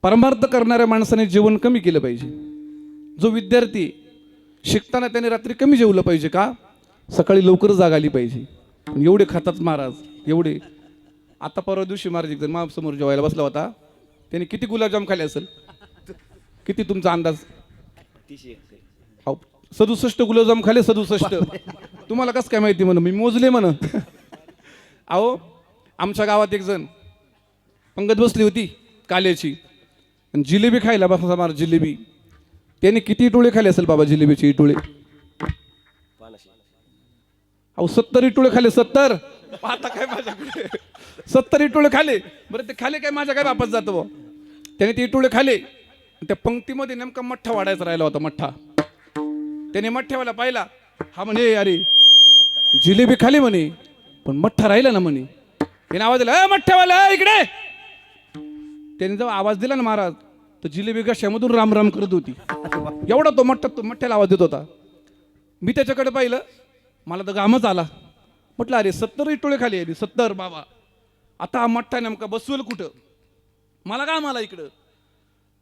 परमार्थ करणाऱ्या माणसाने जेवण कमी केलं पाहिजे. जो विद्यार्थी शिकताना त्याने रात्री कमी जेवलं पाहिजे. का? सकाळी लवकर जाग आली पाहिजे. एवढे खातात महाराज, एवढे आता परवा दिवशी महाराज एक जण माझ्यासमोर जेवायला बसला होता. त्याने किती गुलाबजाम खाल्ले असेल? किती तुमचा अंदाज? 67 गुलाबजाम खाल्ले. 67. तुम्हाला कसं काय माहिती? म्हण मी मोजले म्हण. अहो आमच्या गावात एक जण पंगत बसली होती काल्याची आणि जिलेबी खायला बसा मार जिलेबी. त्याने किती इटोळे खाल्ले असेल बाबा जिलेबीचे इटोळे? अहो 70 इटोळे खाल्ले. 70. आता काय माझ्याकडे 70 इटोळे खाल्ले. बरं ते खाले काय माझ्या काय बापात जातं बुवा. त्याने ते इटोळे खाल्ले. त्या पंक्तीमध्ये नेमका मठ्ठा वाढायचा राहिला होता. मठ्ठा त्याने मठ्ठ्यावाला पाहिला. हा म्हणे अरे जिलेबी खाली म्हणे पण मठ्ठा राहिला ना म्हणे. त्याने आवाज दिला मठ्ठ्यावाला इकडे. त्याने जेव्हा आवाज दिला ना महाराज तर जिलेबी घशामधून राम राम करत होती. एवढा तो मठ्ठ्याला आवाज देत होता. मी त्याच्याकडे पाहिलं. मला तर घामच आला. म्हटलं अरे 70 इटोळे खाली आहे. 70 बाबा. आता हा मठ्ठा नेमका बसवेल कुठं? मला का मला इकडं.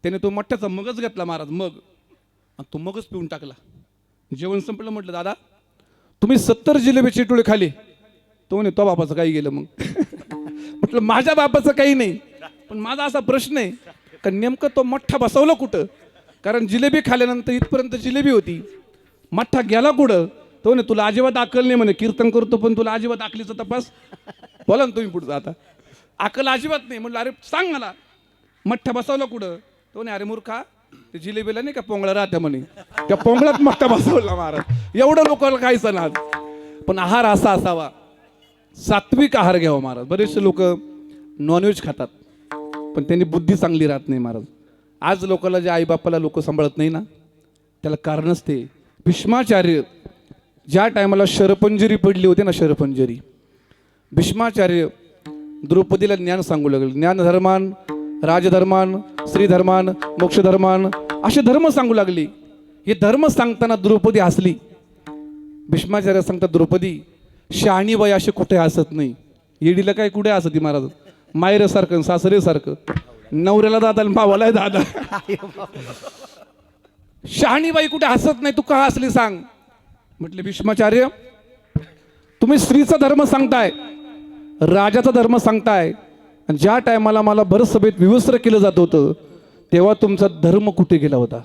त्याने तो मठ्ठ्याचा मगच घेतला महाराज. मग आणि तो मगच पिऊन टाकला. जेवण संपलं. म्हटलं दादा तुम्ही 70 जिलेबीचे इटोळे खाली. तो म्हणे तो बापाचं काही गेलं मग. म्हटलं माझ्या बापाचं काही नाही पण माझा असा प्रश्न आहे का नेमकं तो मठ्ठा बसवलं कुठं? कारण जिलेबी खाल्यानंतर इथपर्यंत जिलेबी होती. मठ्ठा गेला कुठं? तो म्हणे तुला अजिबात अक्कल नाही म्हणे. कीर्तन करतो पण तुला अजिबात अकलीचा तपास. बोला ना तुम्ही पुढचं आता. अक्कल अजिबात नाही. म्हटलं अरे सांग मला मठ्ठा बसवला कुठं? तो म्हणे अरे मूर्खा ते जिलेबीला नाही का पोंगळा राहत्या म्हणे. त्या पोंगळात मठ्ठा बसवला महाराज. एवढं लोकांना काही सण. पण आहार असा असावा. सात्विक आहार घ्यावा महाराज. बरेचसे लोक नॉनव्हेज खातात पण त्यांनी बुद्धी चांगली राहत नाही महाराज. आज लोकांना जे आईबापाला लोक सांभाळत नाही ना त्याला कारणच ते. भीष्माचार्य ज्या टायमाला शरपंजरी पडली होती ना शरपंजरी. भीष्माचार्य द्रौपदीला ज्ञान सांगू लागले. ज्ञानधर्मान राजधर्मान स्त्रीधर्मान मोक्षधर्मान असे धर्म सांगू लागले. हे धर्म सांगताना द्रौपदी हसली. भीष्माचार्य सांगतात द्रौपदी शहाणी बाई असे कुठे हसत नाही. येडीला काय कुठे हसती महाराज? मायरेसारखं सासरेसारखं. नवऱ्याला दादा भावाला दादा. शहाणी बाई कुठे हसत नाही. तू का हसली सांग? म्हटले भीष्माचार्य तुम्ही स्त्रीचा धर्म सांगताय राजाचा धर्म सांगताय आणि ज्या टायमाला मला भरसभेत विवस्त्र केलं जात होतं तेव्हा तुमचा धर्म कुठे गेला होता?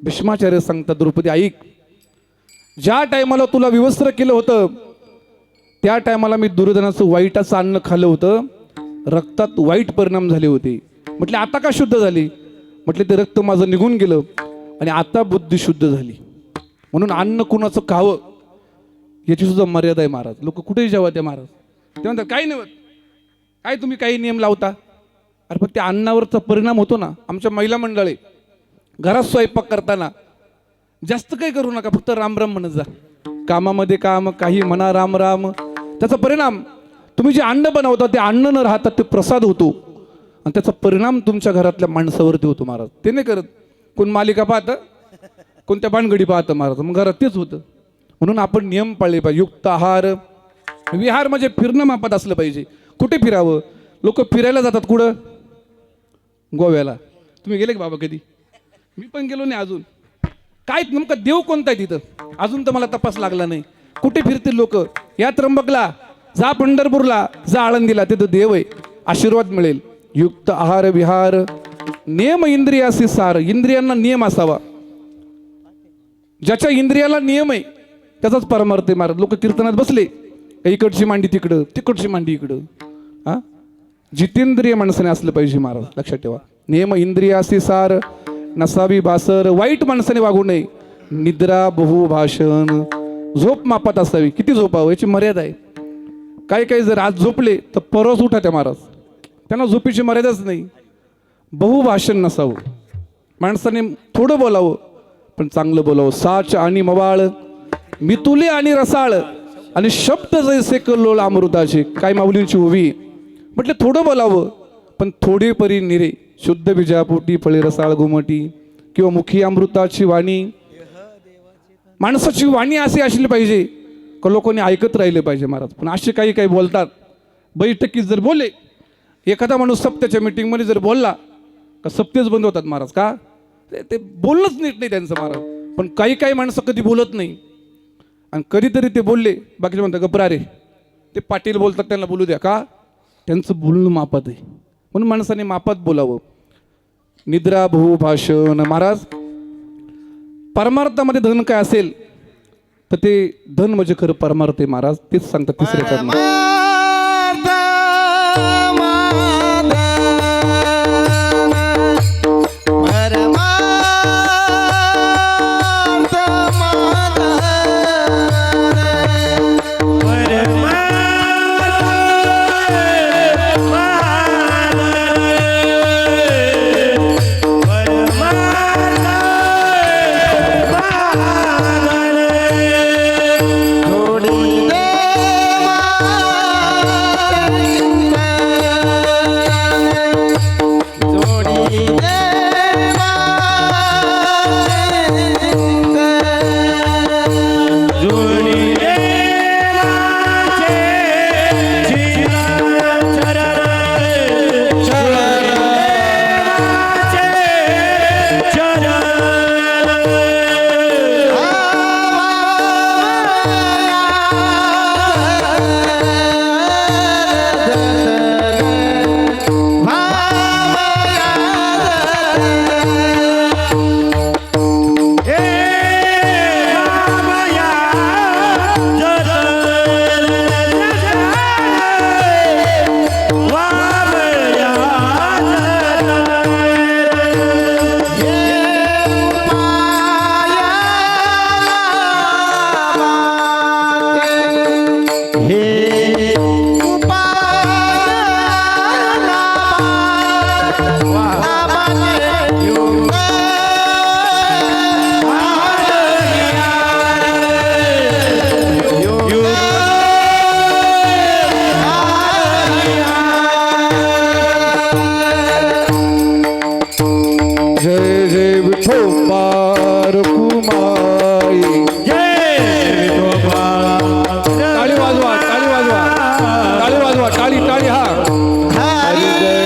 भीष्माचार्य सांगतात द्रौपदी ऐक. ज्या टायमाला तुला विवस्त्र केलं होतं त्या टायमाला मी दुर्योधनाचं वाईटाचं अन्न खाल्लं होतं. रक्तात वाईट परिणाम झाले होते. म्हटले आता का शुद्ध झाली? म्हटले ते रक्त माझं निघून गेलं आणि आता बुद्धी शुद्ध झाली. म्हणून अन्न कुणाचं खावं याची सुद्धा मर्यादा आहे महाराज. लोक कुठेही जेव्हा ते महाराज ते म्हणतात काही नाही काय तुम्ही काही नियम लावता. अरे पण त्या अन्नावरचा परिणाम होतो ना. आमच्या महिला मंडळी घरात स्वयंपाक करताना जास्त काही करू नका. फक्त राम राम म्हणत जा. कामामध्ये काम काही म्हणा राम राम. त्याचा परिणाम तुम्ही जे अन्न बनवता ते अन्न न राहता ते प्रसाद होतो आणि त्याचा परिणाम तुमच्या घरातल्या माणसावरती होतो महाराज. ते नाही करत. कोण मालिका पाहतं कोणत्या भानगडी पाहतं महाराज. मग घरात तेच होतं. म्हणून आपण नियम पाळले पाहिजे. युक्त आहार विहार म्हणजे फिरणं मापात असलं पाहिजे. कुठे फिरावं? लोक फिरायला जातात कुठं? गोव्याला. तुम्ही गेले का बाबा कधी? मी पण गेलो नाही अजून. काय नेमकं देव कोणता आहे तिथं अजून तर मला तपास लागला नाही. कुठे फिरतील लोक? या त्र्यंबकला जा, पंढरपूरला जा, आळंदीला तिथं देव आहे. आशीर्वाद मिळेल. युक्त आहार विहार नियम इंद्रियासी सार. इंद्रियांना नियम असावा. ज्याच्या इंद्रियाला नियम आहे त्याचाच परमार्थ आहे महाराज. लोक कीर्तनात बसले इकडची मांडी तिकडं तिकडची मांडी इकडं. हा जितेंद्रिय माणसाने असलं पाहिजे महाराज. लक्षात ठेवा. नियम इंद्रियासी सार नसावी बासर. वाईट माणसाने वागू नये. निद्रा बहुभाषण. झोप मापात असावी. किती झोपावं याची मर्यादा आहे. काही काही जर आज झोपले तर परवाच उठा त्या महाराज. त्यांना झोपीची मर्यादाच नाही. बहुभाषण नसावं. माणसाने थोडं बोलावं पण चांगलं बोलावं. साच आणि मवाळ मितुले आणि रसाळ आणि शब्द जैसे कल्लोळ अमृताचे. काय माऊलींची उभी. म्हटले थोडं बोलावं पण थोडे परी निरे. शुद्ध बीजापोटी फळे रसाळ घुमटी किंवा मुखी अमृताची वाणी. माणसाची वाणी अशी असली पाहिजे का लोकांनी ऐकत राहिले पाहिजे महाराज. पण असे काही काही बोलतात. बैठकीत जर बोलले एखादा माणूस सप्त्याच्या मीटिंगमध्ये जर बोलला का सप्तेच बंद होतात महाराज. का? ते बोलणंच नीट नाही त्यांचं महाराज. पण काही काही माणसं कधी बोलत नाही आणि कधीतरी ते बोलले बाकीचे म्हणतात गप्रा रे. ते पाटील बोलतात त्यांना बोलू द्या. का? त्यांचं बोलणं मापात आहे, म्हणून माणसाने मापात बोलावं. निद्रा भू भाषण. महाराज परमार्थामध्ये धन काय असेल तर ते धन म्हणजे खरं परमार्थ आहे महाराज. तेच सांगतात तिसऱ्या चरणात. जय जय विठोबा रखुमाई. टाळी वाजवा, टाळी वाजवा, टाळी वाजवा, टाळी टाळी. हा हरी जय.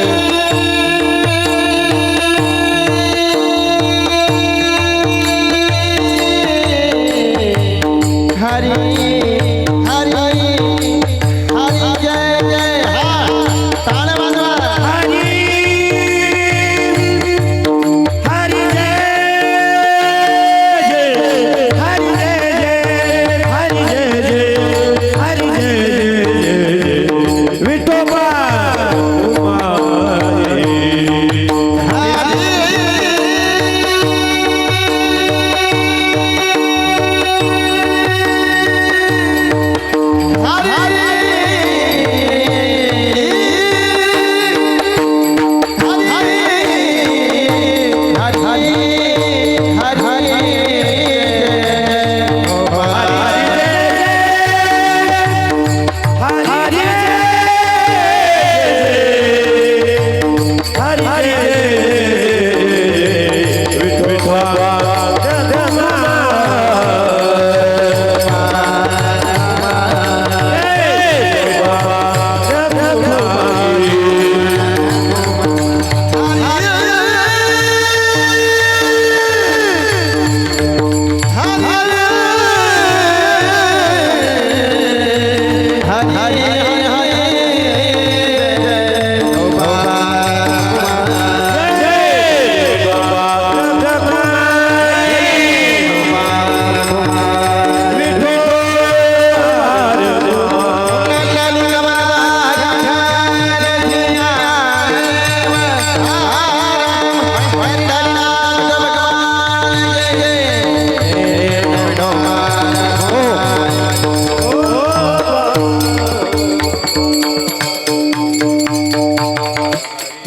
हरी हरी हरी जय जय. टाळ वाजवा. हरी हरी जय जय. हरी जय जय. हरी जय जय. हरी जय जय. विठोबा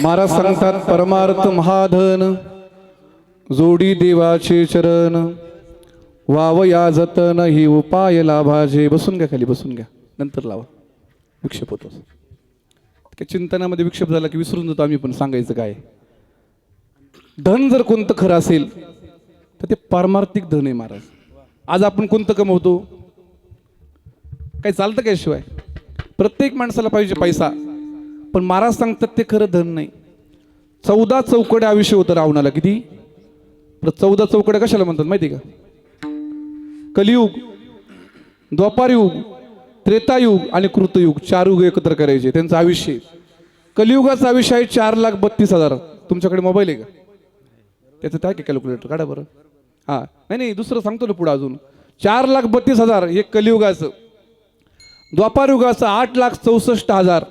महाराज सांगतात परमार्थ महाधन जोडी देवाचे चरण वाव या जतन ही उपाय लाभाजे. बसून घ्या, खाली बसून घ्या, नंतर लावा. विक्षेप होतो चिंतनामध्ये. विक्षेप झाला की विसरून जातो आम्ही. पण सांगायचं काय, धन जर कोणतं खरं असेल तर ते पारमार्थिक धन आहे महाराज. आज आपण कोणतं कमवतो, काही चालतं काय शिवाय. प्रत्येक माणसाला पाहिजे पैसा, पण महाराज सांगतात ते खरं धन नाही. 14 चौकड्या आयुष्य होतं रावणाला. किती? 14 चौकड्या कशाला म्हणतात माहिती का? कलियुग, द्वापारयुग, त्रेतायुग आणि कृतयुग, 4 युग एकत्र करायचे त्यांचं आयुष्य. कलियुगाचं आयुष्य आहे 4,32,000. तुमच्याकडे मोबाईल आहे का? त्याचं काय काय कॅल्क्युलेटर काढा बरं. हां नाही दुसरं सांगतो ना पुढं अजून. 4,32,000 हे कलियुगाचं. द्वापारयुगाचं 8,64,000.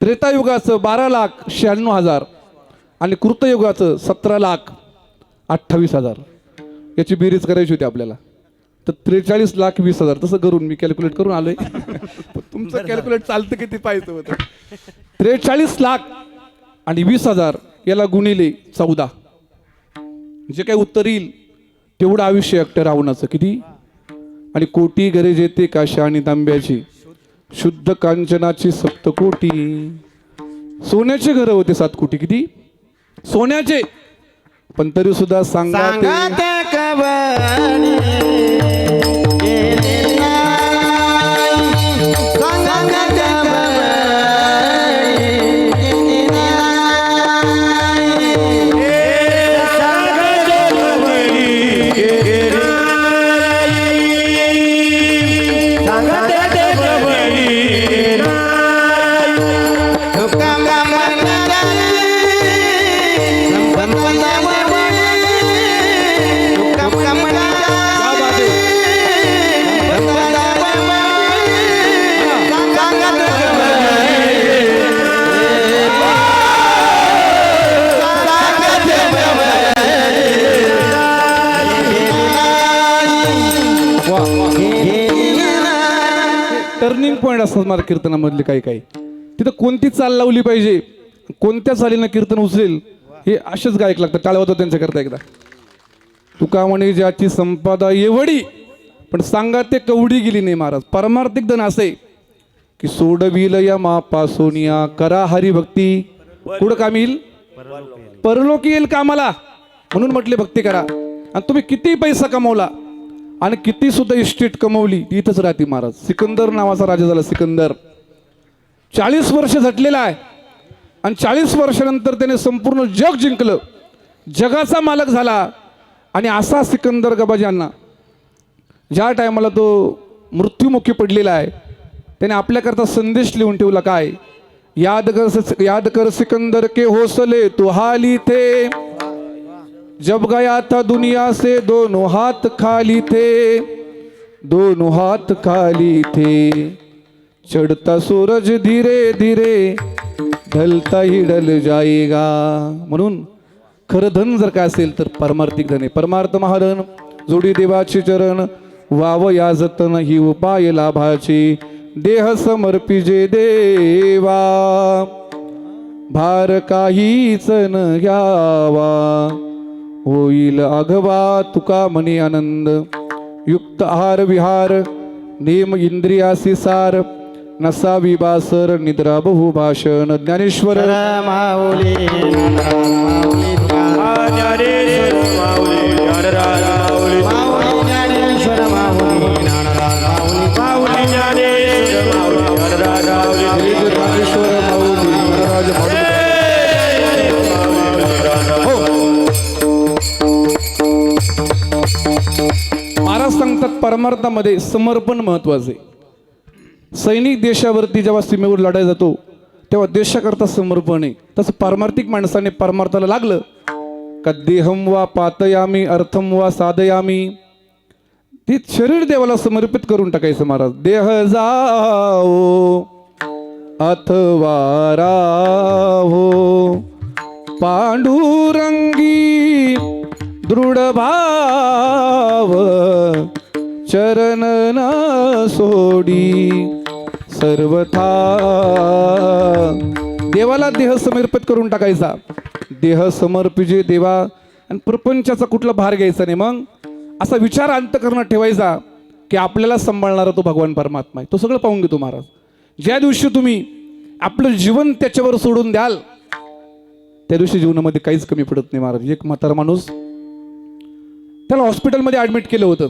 त्रेतायुगाचं 12,96,000 आणि कृतयुगाचं 17,28,000. याची बेरीज करायची होती आपल्याला. तर 43,20,000 तसं करून मी कॅल्क्युलेट करून आलोय. तुमचं कॅल्क्युलेट चालतं किती पाहिजे होतं. 43 लाख आणि 20,000 याला गुणिले 14. जे काही उत्तर येईल तेवढं आयुष्य एकटं रावणाचं. किती? आणि कोटी गरज येते काशा आणि तांब्याची, शुद्ध कांचनाची 7 कोटी. सोन्याचे घर होते 7 कोटी. किती? सोन्याचे. पण तरी सुद्धा सांगा टर्निंग पॉईंट असतात माझ्या कीर्तनामधले काही काही. तिथं कोणती चाल लावली पाहिजे, कोणत्या चालीनं कीर्तन उचलेल हे असेच गायक लागतात. टाळ्या होतं त्यांच्याकरता एकदा. तुका म्हणे ज्याची संपदा एवढी पण सांगा ते कवडी गेली नाही महाराज. परमार्थिक धन असे की सोडविल या मापासोनिया करा हरिभक्ती. कुठं काम येईल? परलोकी येईल कामाला. म्हणून म्हटले भक्ती करा. आणि तुम्ही किती पैसा कमवला आणि किती सुद्धा इस्टेट कमवली ती इथंच राहते महाराज. सिकंदर नावाचा राजा झाला. सिकंदर 40 वर्ष झटलेला आहे आणि 40 वर्षानंतर त्याने संपूर्ण जग जिंकलं. जगाचा मालक झाला. आणि असा सिकंदर गबाजांना ज्या टायमाला तो मृत्युमुखी पडलेला आहे त्याने आपल्याकरता संदेश लिहून ठेवला. काय? याद कर सिकंदर के हौसले तो हाली थे, जब गया था दुनिया से दोनों हाथ खाली थे, दोनों हाथ खाली थे, चढ़ता सूरज धीरे धीरे ढलता ही ढल जाएगा. म्हणून खरं धन जर काय असेल तर परमार्थिक धन आहे. परमार्थ महाधन जोडी देवाचे चरण, वाव या जतन ही उपाय लाभाची, देह समर्पिजे देवा, भार काहीच न घ्यावा, होईल आघवा तुका मनी आनंद. युक्त आहार विहार नेम इंद्रियासी सार, नसावी बासर निद्रा बहुभाषण. ज्ञानेश्वर माऊली ज्ञानेश्वर माऊली महाराज सांगतात परमार्थामध्ये समर्पण महत्वाचे. सैनिक देशावरती जेव्हा सीमेवर लढायला जातो तेव्हा देशाकरता समर्पण आहे. तसं पारमार्थिक माणसाने परमार्थाला लागलं का देहम वा पातयामी अर्थम वा साधयामी, ते शरीर देवाला समर्पित करून टाकायचं महाराज. देह जाओ अथवा राहो पांडुरंगी दृढ भाव, चरण न सोडी सर्वथा. देवाला देह समर्पित करून टाकायचा. देह समर्पिजे देवा. आणि प्रपंचाचा कुठला भार घ्यायचा नाही. मग असा विचार अंतःकरणात ठेवायचा की आपल्याला सांभाळणारा तो भगवान परमात्मा आहे. तो सगळं पाहून घेतो महाराज. ज्या दिवशी तुम्ही आपलं जीवन त्याच्यावर सोडून द्याल त्या दिवशी जीवनामध्ये काहीच कमी पडत नाही महाराज. एक म्हातारा माणूस, त्याला हॉस्पिटलमध्ये ॲडमिट केलं होतं.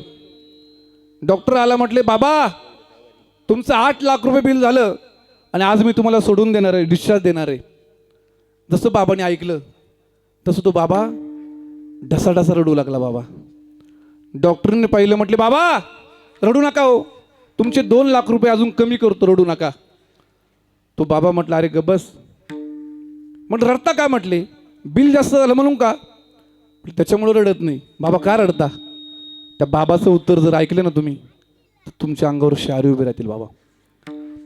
डॉक्टर आला, म्हटले बाबा तुमचं 8 लाख रुपये बिल झालं आणि आज मी तुम्हाला सोडून देणार आहे, डिस्चार्ज देणार आहे. जसं बाबाने ऐकलं तसं तो बाबा ढसाढसा रडू लागला. बाबा डॉक्टरने पाहिलं, म्हटले बाबा रडू नका हो, तुमचे 2 लाख रुपये अजून कमी करतो, रडू नका. तो बाबा म्हटलं अरे गबस, मग रडता का म्हटले? बिल जास्त झालं म्हणून का? त्याच्यामुळे रडत नाही. बाबा का रडता? त्या बाबाचं उत्तर जर ऐकलं ना तुम्ही तर तुमच्या अंगावर शहारे उभे राहतील बाबा.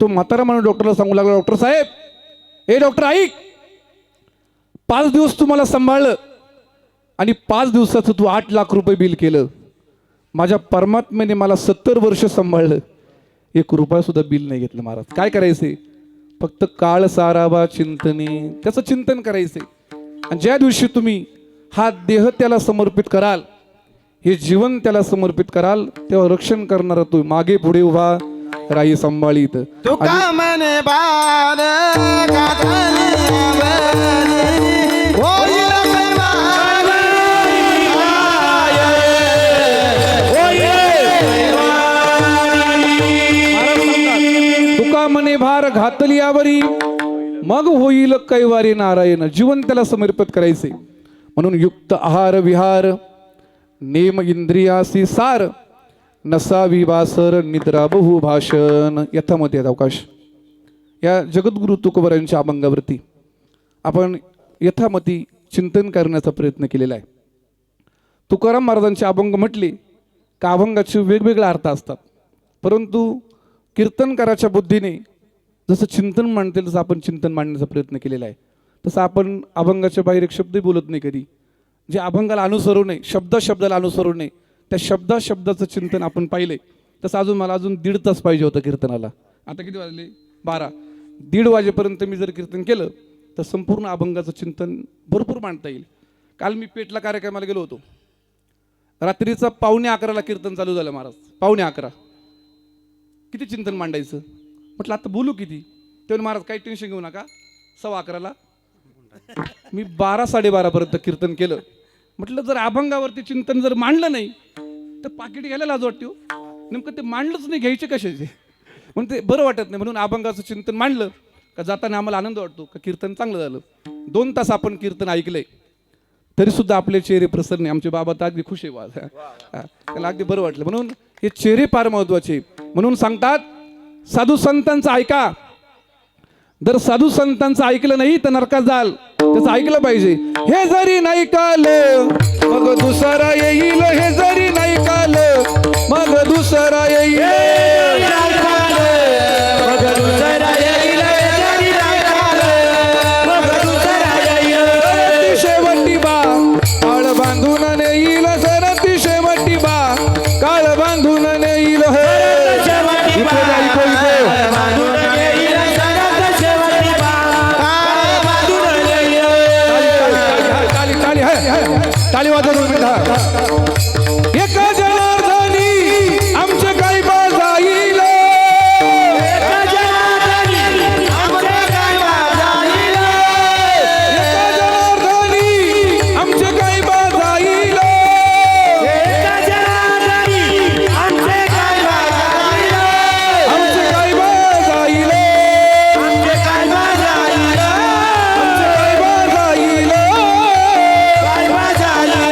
तो म्हातारा म्हणून डॉक्टरला सांगू लागला, डॉक्टर साहेब, ए डॉक्टर ऐक, 5 दिवस तुम्हाला सांभाळलं आणि 5 दिवसाचं तू 8 लाख रुपये बिल केलं. माझ्या परमात्म्याने मला 70 वर्ष सांभाळलं, 1 रुपया सुद्धा बिल नाही घेतलं. महाराज काय करायचे? फक्त काळ सारावा चिंतने, त्याचं चिंतन करायचे. आणि ज्या दिवशी तुम्ही हा देह त्याला समर्पित कराल, हे जीवन त्याला समर्पित कराल, तेव्हा रक्षण करणारा तू मागे पुढे उभा राही सांभाळीत. तुका मने बार गाथली आवडी, होईल प्रेमाने आय, होईल प्रेमाने. तुका मने भार घातली आवरी, मग होईल कैवारी नारायण. जीवन त्याला समर्पित करायचे. म्हणून युक्त आहार विहार, नेम इंद्रियासी सार, नसावी वासर निद्रा बहु भाषण. यथामती अवकाश. या जगद्गुरु तुकोबरायांच्या अभंगावरती आपण यथामती चिंतन करण्याचा प्रयत्न केलेला आहे. तुकाराम महाराजांचे अभंग म्हटले का अभंगाचे वेगवेगळे अर्थ असतात, परंतु कीर्तनकाराच्या बुद्धीने जसं चिंतन मांडते तसं आपण चिंतन मांडण्याचा प्रयत्न केलेला आहे. तसं आपण अभंगाच्या बाहेर एक शब्दही बोलत नाही कधी. जे अभंगाला अनुसरू नये, शब्द शब्दाला अनुसरू नये, त्या शब्दाचं चिंतन आपण पाहिलंय. तसं मला अजून 1.5 तास पाहिजे होतं कीर्तनाला. आता किती वाजले? 12. 1.5 वाजेपर्यंत मी जर कीर्तन केलं तर संपूर्ण अभंगाचं चिंतन भरपूर मांडता येईल. काल मी पेटला कार्यक्रमाला गेलो होतो. रात्रीचा 11:45 कीर्तन चालू झालं महाराज. 11:45. किती चिंतन मांडायचं? म्हटलं आता बोलू किती? तेव्हा महाराज काही टेन्शन घेऊ नका, 11:15 मी 12-12:30 पर्यंत कीर्तन केलं. म्हटलं जर अभंगावरती चिंतन जर मांडलं नाही तर पाकिट घ्यायला लाज वाटते हो. नेमकं ते मांडलंच नाही, घ्यायचे कशाचे? म्हणून ते बरं वाटत नाही. म्हणून अभंगाचं चिंतन मांडलं का जाताना आम्हाला आनंद वाटतो का कीर्तन चांगलं झालं. 2 तास आपण कीर्तन ऐकलंय तरी सुद्धा आपले चेहरे प्रसन्न. आमचे बाबा तर अगदी खुश आहे. त्याला अगदी बरं वाटलं. म्हणून हे चेहरे फार महत्वाचे. म्हणून सांगतात साधू संतांचं ऐका. जर साधू संतांचं ऐकलं नाही तर नरकात जाल. त्याचं ऐकलं पाहिजे. हे जरी नाही कालं मग दुसरा येईल, हे जरी नाही कालं मग दुसरा येईल, मग दुसरा येईल, जरी नाही कालं मग दुसरा येईल. शेवटी बा काळ बांधून नेईल, सरती शेवटी बा काळ बांधून नेईल. टाळी वाजवून एका जनार्दनी आमचे काही बाजाईल, एका जनार्दनी आमचे काय वाजाईल, एका जनार्दनी आमचे काही बाजाईल, एका जनार्दनी आमचे काय वाजाईल, आमचे काही बाजाईल, आमचे काय वाजाईल, आमचे काही बाजाईल. काय वाजाईल.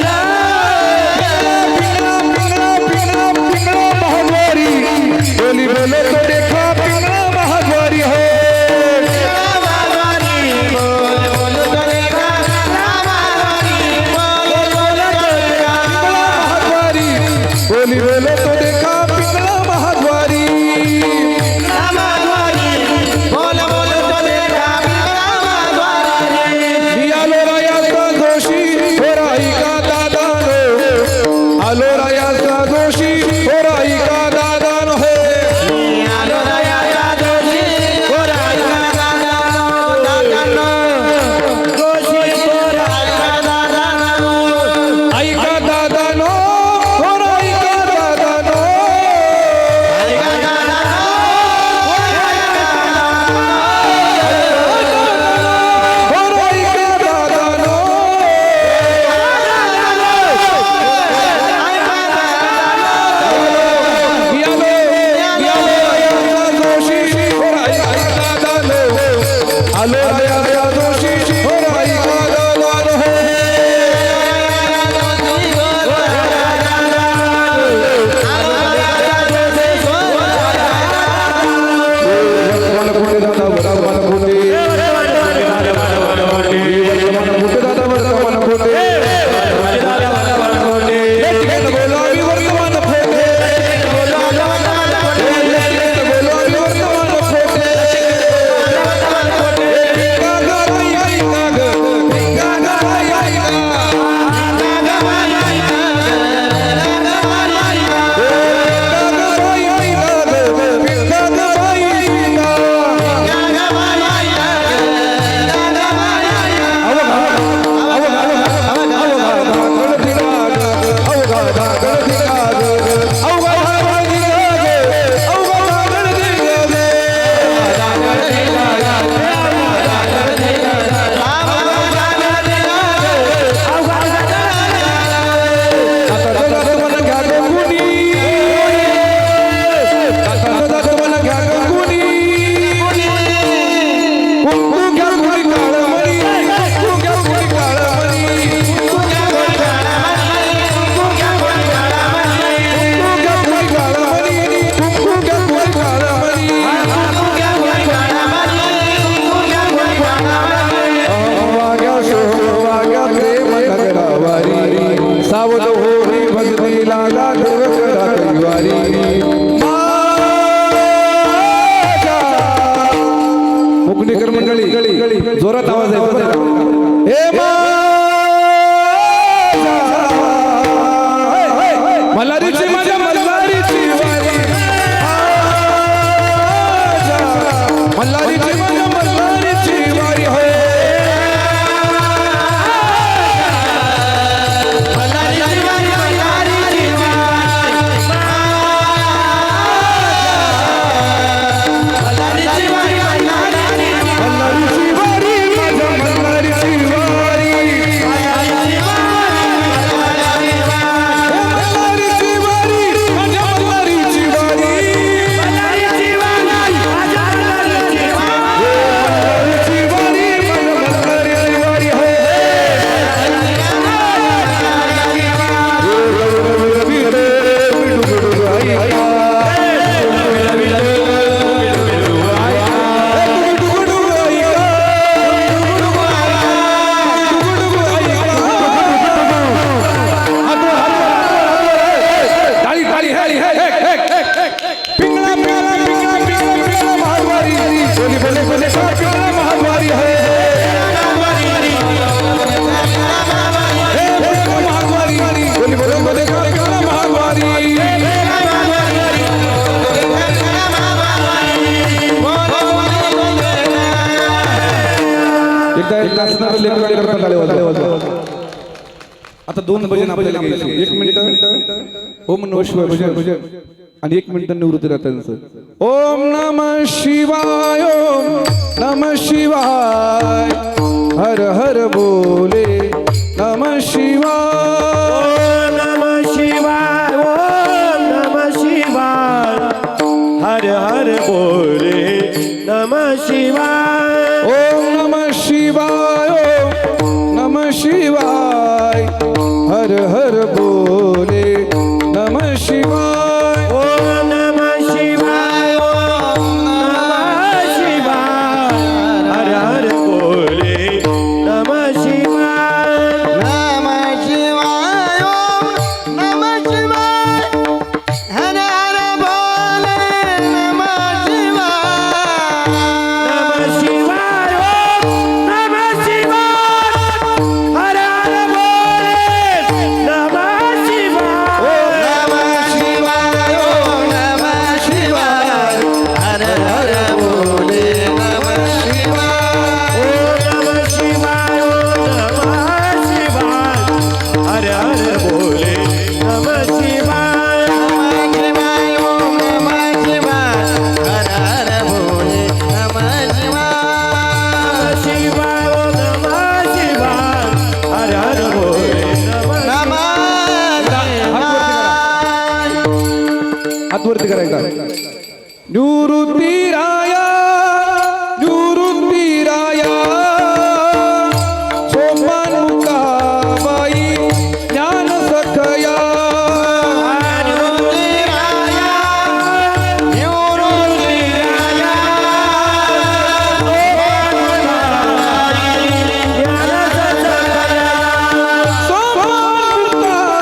जोरात आवाज आहे हे मल्हारीची माझ्या मल्हारीची वारी मल्हारीची माझ्या मल्हारीची वारी होय आता दोन भजन आपल्याला घ्यायचे 1 मिनिट ओम नमः शिवाय भजन आणि 1 मिनिट निवृत्ती राहत्यांचं ओम नमः शिवाय ओम नमः शिवाय हर हर बोले नमः शिवाय नमः शिवाय ओम नमः शिवाय हर हर बोले नमः शिवाय ओम नमः शिवाय ओम नमः शिवाय हर हर बोले नमः शिवाय ओम नमः शिवाय ओम नमः शिवाय हर हर बोले नमः शिवाय नमः शिवाय ओम नमः शिवाय हर हर बोले नमः शिवाय नमः शिवाय ओम नमः शिवाय हर हर बोले नमः शिवाय नमः शिवाय ओम नमः शिवाय हर हर बोले नमः शिवाय ओम नमः शिवाय ओम नमः शिवाय हर हर बोले नमः शिवाय नमः शिवाय ओम नमः शिवाय हर हर बोले नमः शिवाय शिवाय ओम नमः शिवाय हर हर बोले नमः नमः शिवाय हात वरती करायचा निवृत्ती राया सोपान मुकाबाई ज्ञान सखया सोपान मुकाबाई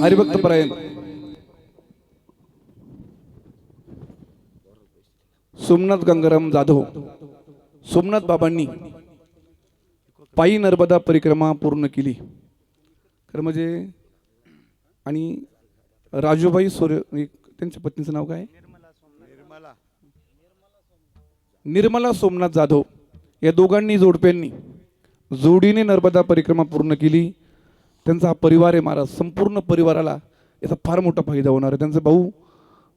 हरिभक्त परायण सोमनाथ गंगाराम जाधव सोमनाथ बाबांनी पायी नर्मदा परिक्रमा पूर्ण केली खरं म्हणजे आणि राजूबाई सूर्य त्यांच्या पत्नीचं नाव काय निर्मला सोमनाथ जाधव या दोघांनी जोडप्यांनी जोडीने नर्मदा परिक्रमा पूर्ण केली त्यांचा हा परिवार आहे महाराज संपूर्ण परिवाराला याचा फार मोठा फायदा होणार आहे त्यांचे भाऊ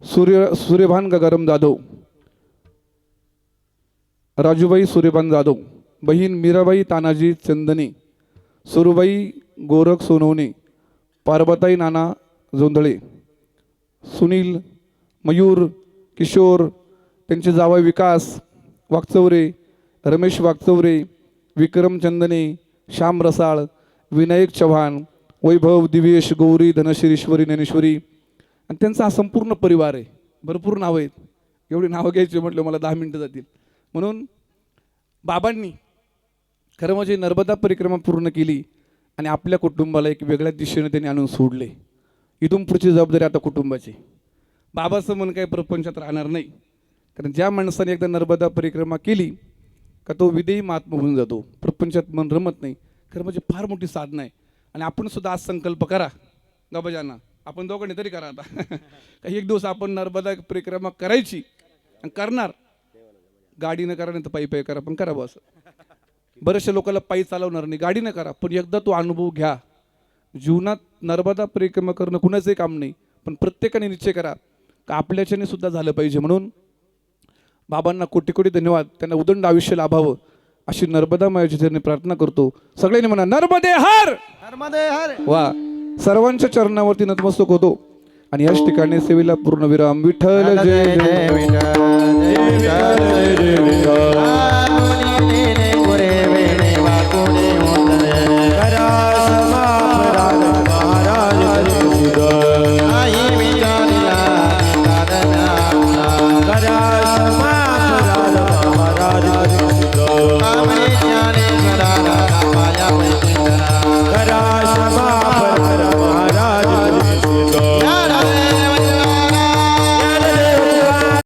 सूर्यभान गंगाराम जाधव राजूबाई सूर्यभान जाधव बहीण मीराबाई तानाजी चंदने सुरुबाई गोरख सोनवणे, पार्वताई नाना जोंधळे, सुनील, मयूर, किशोर, त्यांचे जावई विकास वागचौरे, रमेश वागचौरे, विक्रम चंदने, श्याम रसाळ, विनायक चव्हाण, वैभव, दिवेश, गौरी, धनश्री, ईश्वरी, ज्ञानेश्वरी आणि त्यांचा हा संपूर्ण परिवार आहे. भरपूर नावं आहेत, एवढी नावं घ्यायची म्हटलं मला 10 मिनटं जातील. म्हणून बाबांनी खरं म्हणजे नर्मदा परिक्रमा पूर्ण केली आणि आपल्या कुटुंबाला एक वेगळ्या दिशेने त्यांनी आणून सोडले. इथून पुढची जबाबदारी आता कुटुंबाची. बाबाचं मन काही प्रपंचात राहणार नाही, कारण ज्या माणसाने एकदा नर्मदा परिक्रमा केली का तो विदेही महात्मा होऊन जातो. प्रपंचात मन रमत नाही. खरं म्हणजे फार मोठी साधना आहे. आणि आपण सुद्धा आज संकल्प करा गबाजांना, आपण दोघांनी तरी करा आता काही एक दिवस आपण नर्मदा परिक्रमा करायची आणि करणार. गाडीनं करा नाही तर पायी पायी करा, पण करा बस. बऱ्याचशा लोकांना पायी चालवणार नाही, गाडीनं करा, पण एकदा तो अनुभव घ्या. जीवनात नर्मदा परिक्रमा करणं कुणाचंही काम नाही, पण प्रत्येकाने निश्चय करा का आपल्याच्याने सुद्धा झालं पाहिजे. म्हणून बाबांना कोटी कोटी धन्यवाद. त्यांना उदंड आयुष्य लाभावं अशी नर्मदा मायाची प्रार्थना करतो. सगळ्यांनी म्हणा नर्मदे हर. नर्मदे हर. वा, सर्वांच्या चरणावरती नतमस्तक होतो आणि याच ठिकाणी सेवेला पूर्ण विराम. विठ्ठल जय जय विठ्ठल, जय विठ्ठल, जय विठ्ठल.